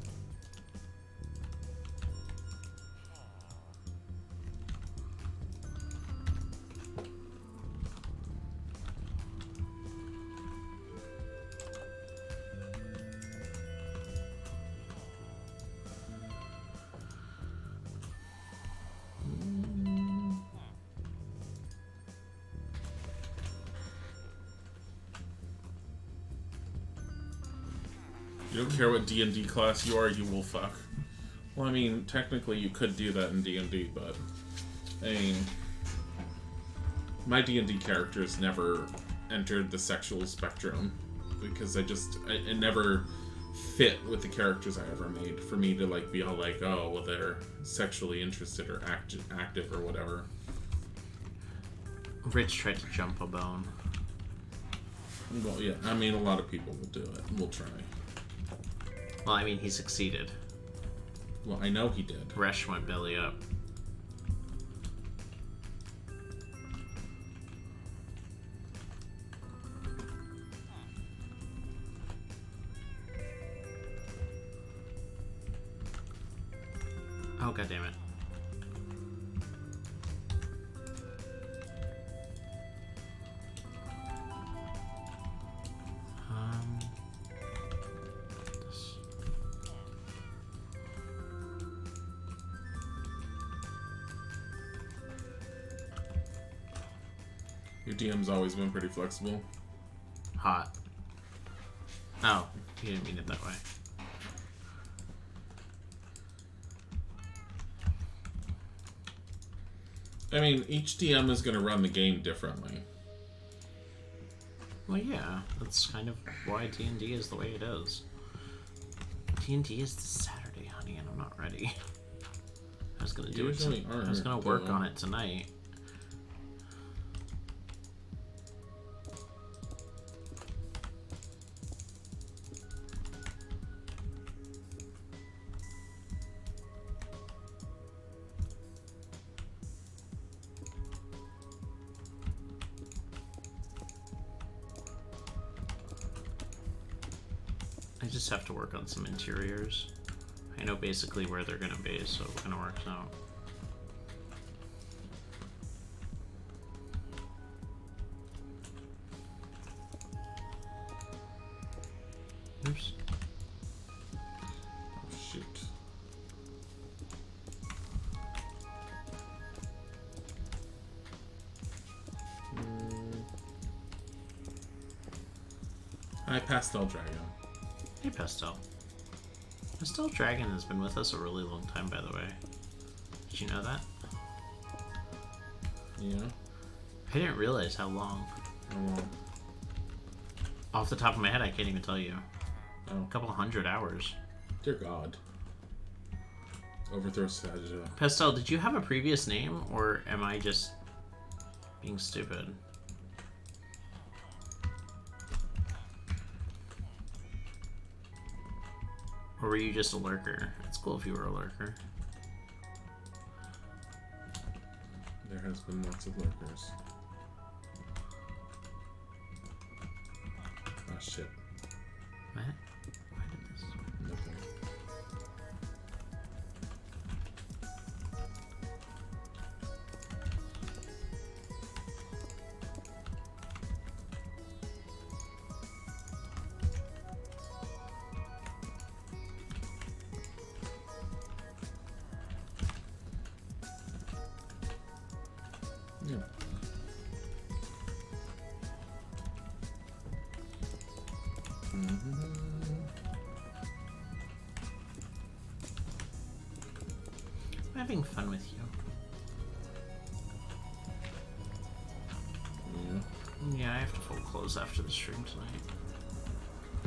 You don't care what D&D class you are, you will fuck. Well, I mean, technically you could do that in D&D, but... I mean... My D&D characters never entered the sexual spectrum, because it never fit with the characters I ever made, for me to, like, be all like, oh, well, they're sexually interested or active or whatever. Rich tried to jump a bone. Well, yeah, I mean, a lot of people will do it. We'll try. Well, I mean, he succeeded. Well, I know he did. Resh went belly up. God damn it. This. Your DM's always been pretty flexible. Hot. Oh, you didn't mean it that way. I mean, each DM is going to run the game differently. Well, yeah, that's kind of why D&D is the way it is. D&D is this Saturday, honey, and I'm not ready. I was gonna do it. I was gonna work on it tonight. I just have to work on some interiors. I know basically where they're gonna be, so it kind of works out. Oops. Oh, shoot. Hi, Pastel Dragon. Hey, Pastel. Pastel Dragon has been with us a really long time, by the way. Did you know that? Yeah. I didn't realize how long. How long? Off the top of my head, I can't even tell you. Oh, A couple 100 hours. dear God. Overthrow Sagittal. Pastel, did you have a previous name, or am I just being stupid? Or were you just a lurker? It's cool if you were a lurker. There has been lots of lurkers. Ah, shit. What? Why did this? Nothing. Yeah. I'm having fun with you. Yeah, Yeah, I have to fold clothes after the stream tonight.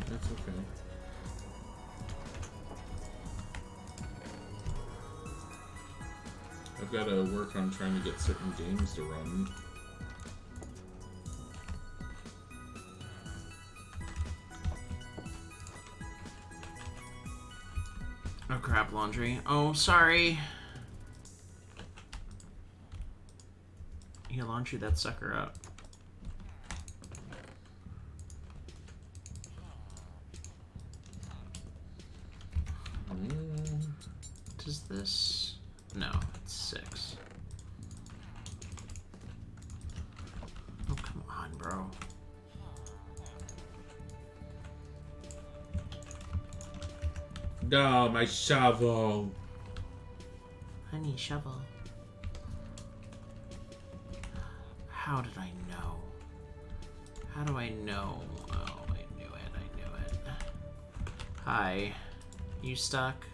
that's okay. I've got to work on trying to get certain games to run. Oh crap, laundry. Oh, sorry. You laundry that sucker up. What is this? No, it's 6. Oh, come on, bro. No, my shovel. Honey, shovel. How did I know? How do I know? Oh, I knew it, I knew it. Hi. You stuck?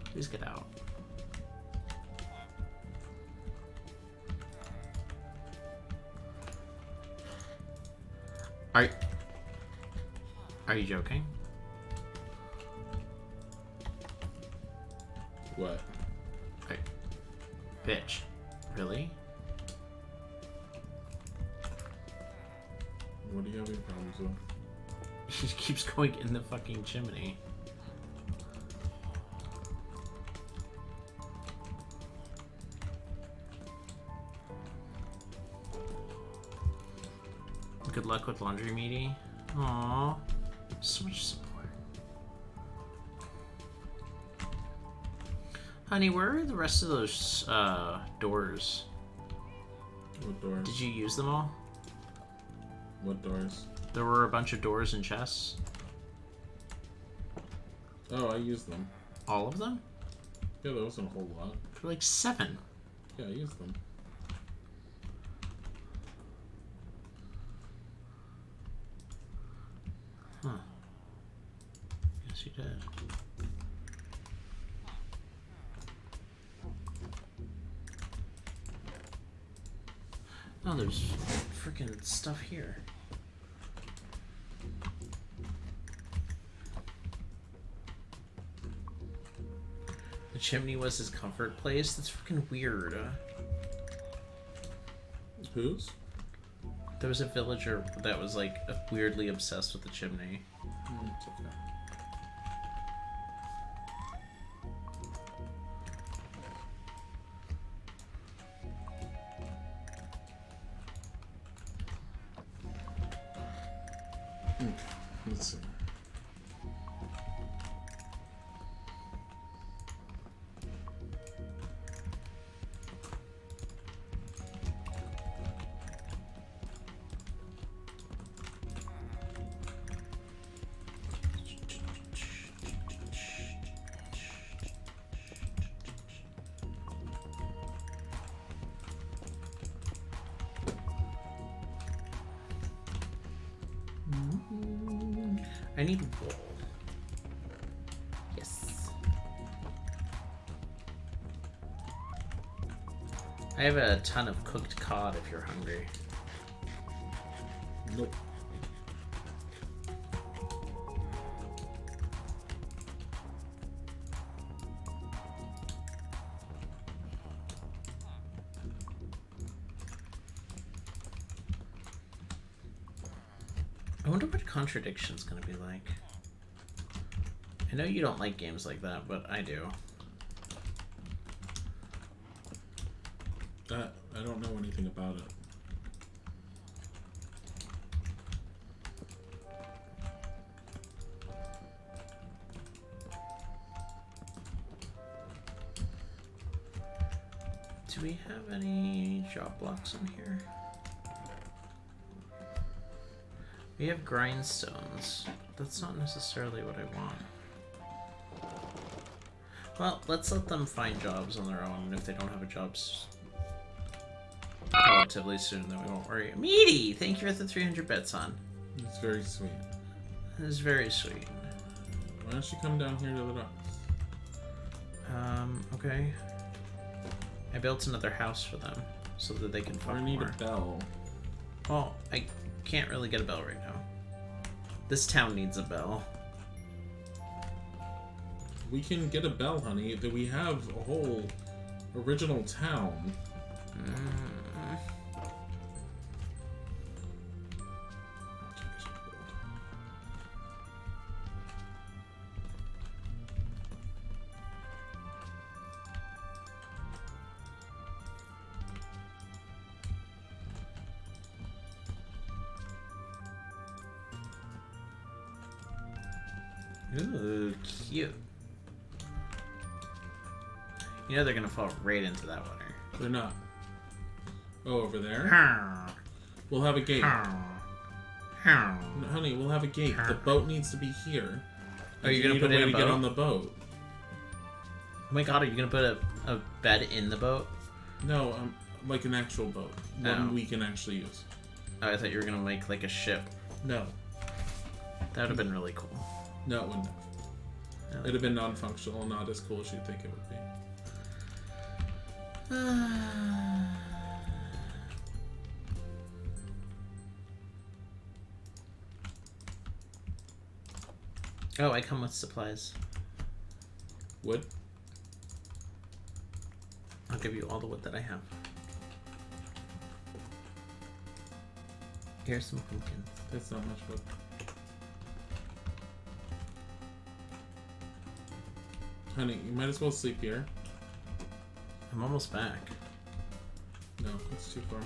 Please get out. Are you joking? What? Bitch. Really? What are you having problems with? He keeps going in the fucking chimney. Good luck with laundry, meaty. Aww. So much support. Honey, where are the rest of those doors? What doors? Did you use them all? What doors? There were a bunch of doors and chests. Oh, I used them. All of them? Yeah, there wasn't a whole lot. There were like 7. Yeah, I used them. Huh. Yes, you did. Oh, there's freaking stuff here. The chimney was his comfort place? That's freaking weird. Whose? There was a villager that was like weirdly obsessed with the chimney. It's okay. Okay, let's see. I need wool. Yes. I have a ton of cooked cod if you're hungry. Nope. I wonder what Contradiction's gonna be like. I know you don't like games like that, but I do. I don't know anything about it. Do we have any job blocks in here? We have grindstones. That's not necessarily what I want. Well, let's let them find jobs on their own, and if they don't have a jobs relatively soon, then we won't worry. Meaty! Thank you for the 300 bits, hon. It's very sweet. That is very sweet. Why don't you come down here to the docks? Okay. I built another house for them, so that they can fuck I need more. a bell. Well, I can't really get a bell right now. This town needs a bell. We can get a bell, honey. That we have a whole original town. Ooh, cute. You know they're gonna fall right into that water. They're not. Oh, over there? Oh, We'll have a gate. No, honey, we'll have a gate. The boat needs to be here. Oh, you're You gonna need put a way in a to get boat? on the boat. Oh my god, are you gonna put a bed in the boat? No, like an actual boat. One Oh. we can actually use. Oh, I thought you were gonna make like a ship. No. That would have been really cool. No, it wouldn't have. Really? It'd have been non-functional, not as cool as you'd think it would be. Oh, I come with supplies. Wood? I'll give you all the wood that I have. Here's some pumpkin. That's not much wood. Honey, you might as well sleep here. I'm almost back. No, it's too far.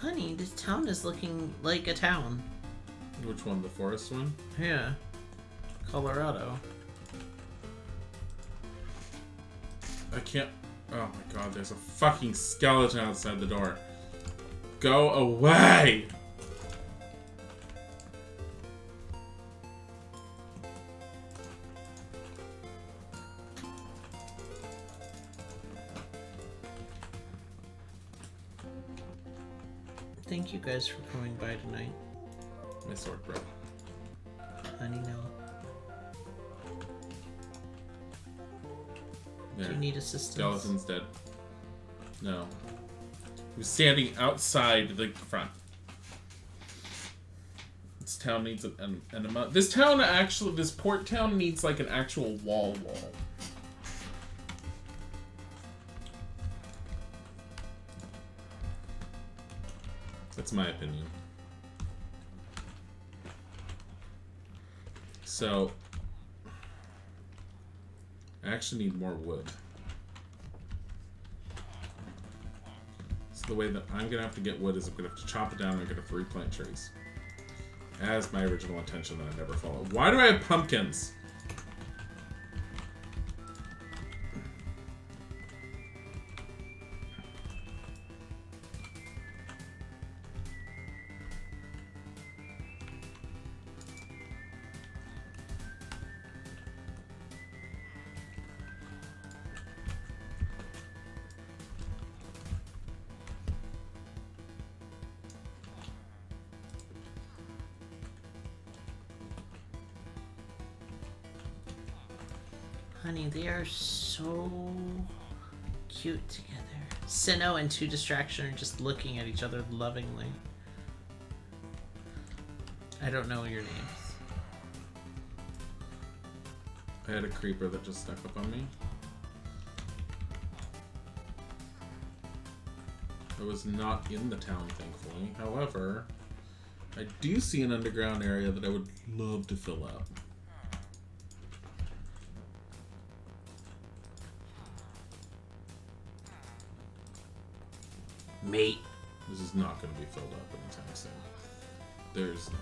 Honey, this town is looking like a town. Which one? The forest one? Yeah. Colorado. I can't. Oh my god, there's a fucking skeleton outside the door. Go away! Thank you guys for coming by tonight. My sword broke. Honey, no. There. Do you need assistance? Skeleton's dead. No. He was standing outside the front. This town needs an amount. This town actually, this port town needs like an actual wall. That's my opinion. So, I actually need more wood. So the way that I'm gonna have to get wood is I'm gonna have to chop it down and I'm gonna have to replant trees. As my original intention that I never followed. Why do I have pumpkins? Honey, they are so cute together. Sinnoh and 2 Distraction are just looking at each other lovingly. I don't know your names. I had a creeper that just stuck up on me. I was not in the town, thankfully. However, I do see an underground area that I would love to fill up. Mate. This is not going to be filled up anytime soon. There's no.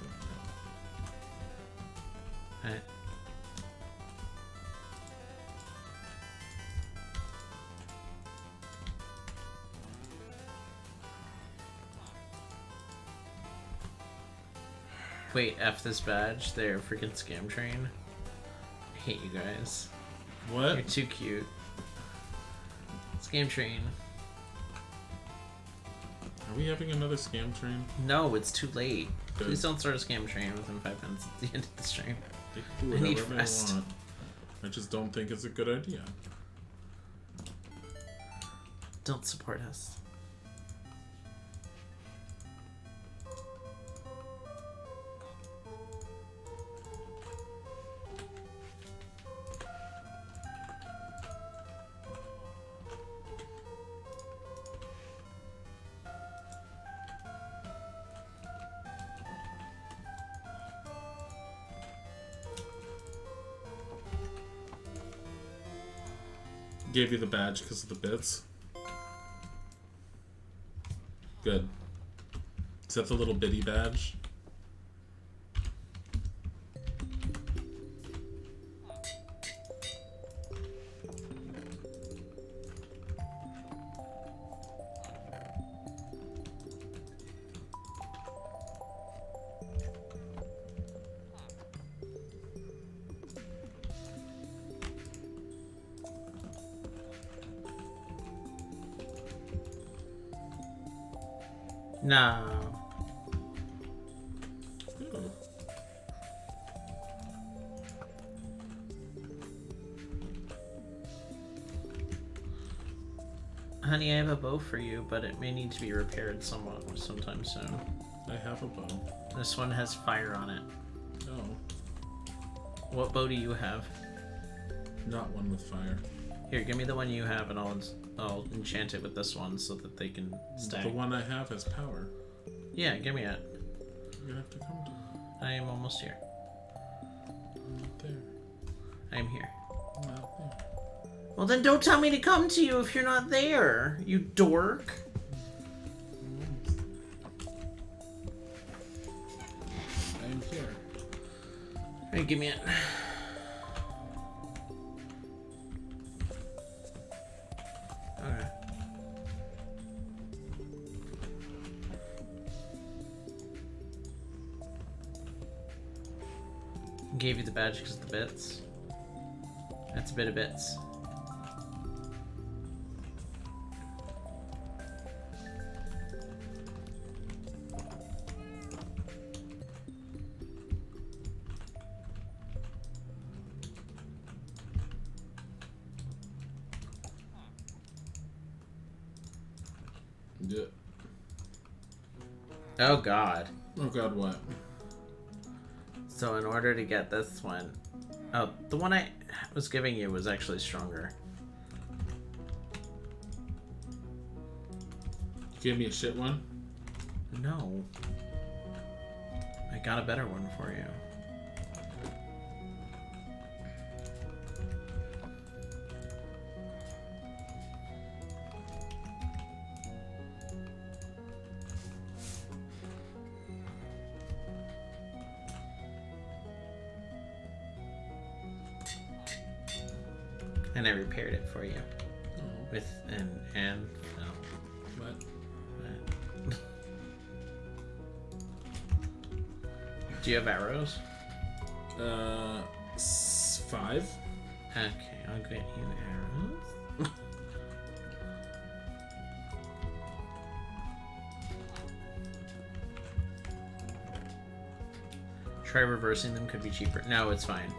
Wait, F this badge. They're a freaking scam train. I hate you guys. What? You're too cute. Scam train. Are we having another scam train? No, it's too late. Good. Please don't start a scam train within 5 minutes at the end of the stream. They can do I need whatever they rest. want. I just don't think it's a good idea. Don't support us. Gave you the badge because of the bits. Good. Is that the little bitty badge? No. Ooh. Honey, I have a bow for you, but it may need to be repaired somewhat sometime soon. I have a bow. This one has fire on it. Oh. What bow do you have? Not one with fire. Here, give me the one you have, and I'll enchant it with this one so that they can stack. The one I have has power. Yeah, give me it. You're gonna have to come to me. I am almost here. I'm not there. I am here. I'm not there. Well, then don't tell me to come to you if you're not there, you dork. Give me it. Okay. Gave you the badge because of the bits. That's a bit of bits. Yeah. Oh god. Oh god, what? So in order to get this one... Oh, the one I was giving you was actually stronger. You gave me a shit one? No. I got a better one for you. And I repaired it for you Oh. with and What? Do you have arrows? 5? Okay, I'll get you arrows. Try reversing them, could be cheaper. No, it's fine.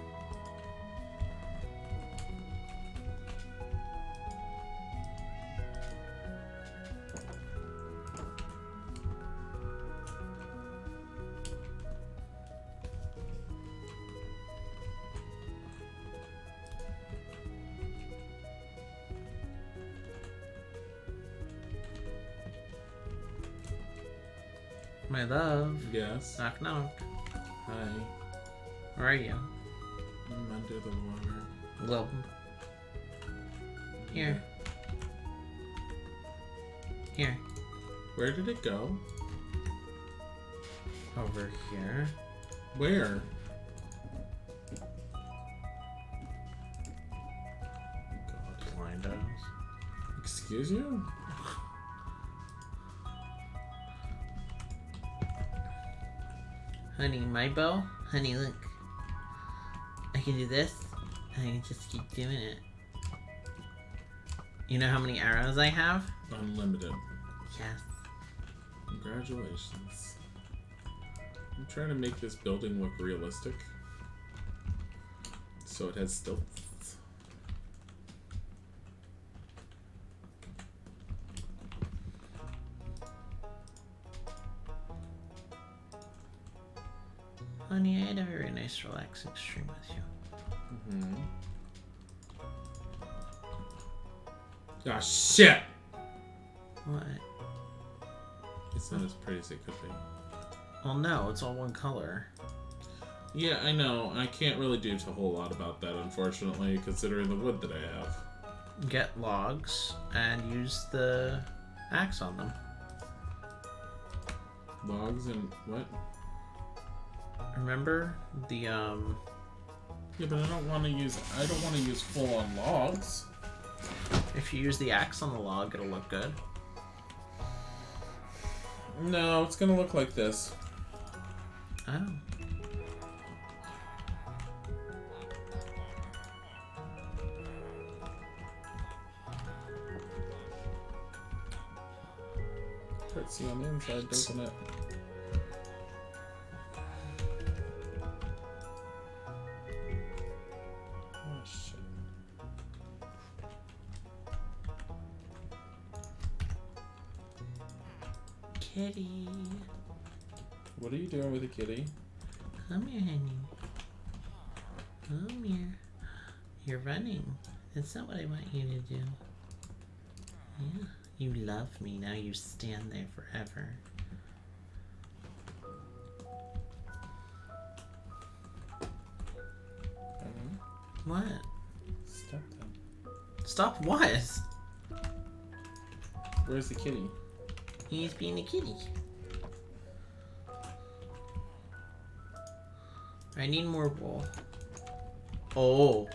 My love. Yes. Knock knock. Hi. Where are you? I'm under the water. Well, here. Here. Where did it go? Over here. Where? God. Blind eyes. Excuse you? Honey, my bow? Honey, look. I can do this, and I can just keep doing it. You know how many arrows I have? Unlimited. Yes. Congratulations. I'm trying to make this building look realistic. So it has stilts. Honey, I had a very nice relaxing stream with you. Mm-hmm. Ah, shit! What? It's not as pretty as it could be. Well, no, it's all one color. Yeah, I know. I can't really do a whole lot about that, unfortunately, considering the wood that I have. Get logs and use the axe on them. Logs and what? Remember the Yeah, but I don't want to use full-on logs. if you use the axe on the log, it'll look good. No, it's gonna look like this. Oh. Hurts you on the inside, doesn't it? Oh shit. Kitty. What are you doing with the kitty? Come here, honey. Come here. You're running. That's not what I want you to do. Yeah. You love me. Now you stand there forever. What? Stop them. Stop what? Where's the kitty? He's being a kitty. I need more wool. Oh.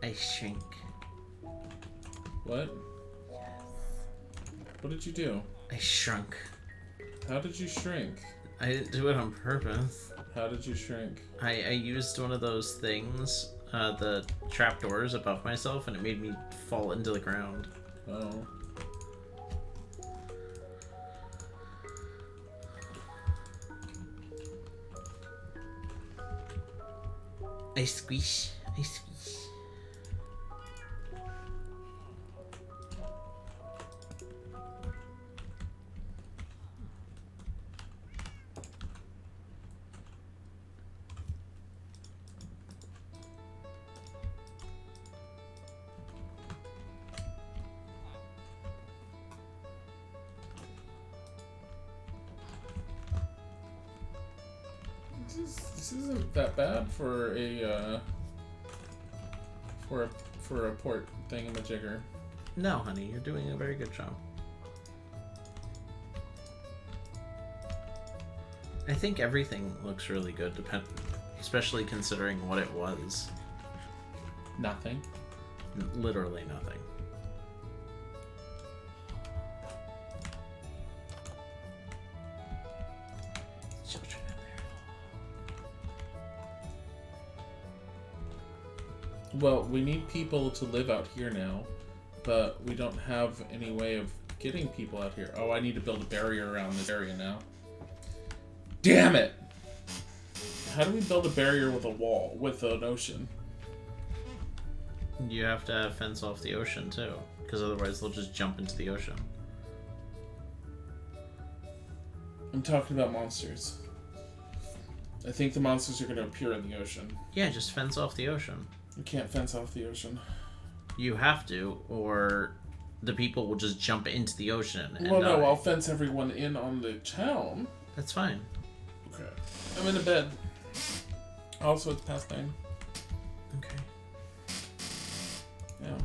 I shrink. What? What did you do? I shrunk. How did you shrink? I didn't do it on purpose. How did you shrink? I used one of those things, the trapdoors above myself, and it made me fall into the ground. Oh. I squish. I squish. This isn't that bad for a port thingamajigger. No, honey, you're doing a very good job. I think everything looks really good, especially considering what it was. Nothing. Literally nothing. Children in there. Well, we need people to live out here now, but we don't have any way of getting people out here. Oh, I need to build a barrier around this area now. Damn it! How do we build a barrier with a wall, with an ocean? You have to fence off the ocean too, because otherwise they'll just jump into the ocean. I'm talking about monsters. I think the monsters are going to appear in the ocean. Yeah, just fence off the ocean. You can't fence off the ocean. You have to, or the people will just jump into the ocean and Well, die. no, I'll fence everyone in on the town. That's fine. Okay. I'm in a bed. Also, it's past 9. Okay. Yeah.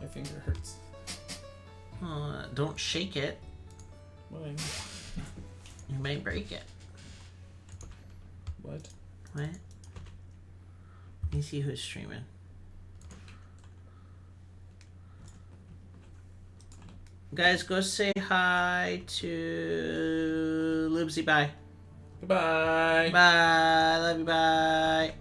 My finger hurts. Don't shake it. Why? You might break it. What? What? Let me see who's streaming. Guys, go say hi to Libsy. Bye. Goodbye. Bye. Love you. Bye.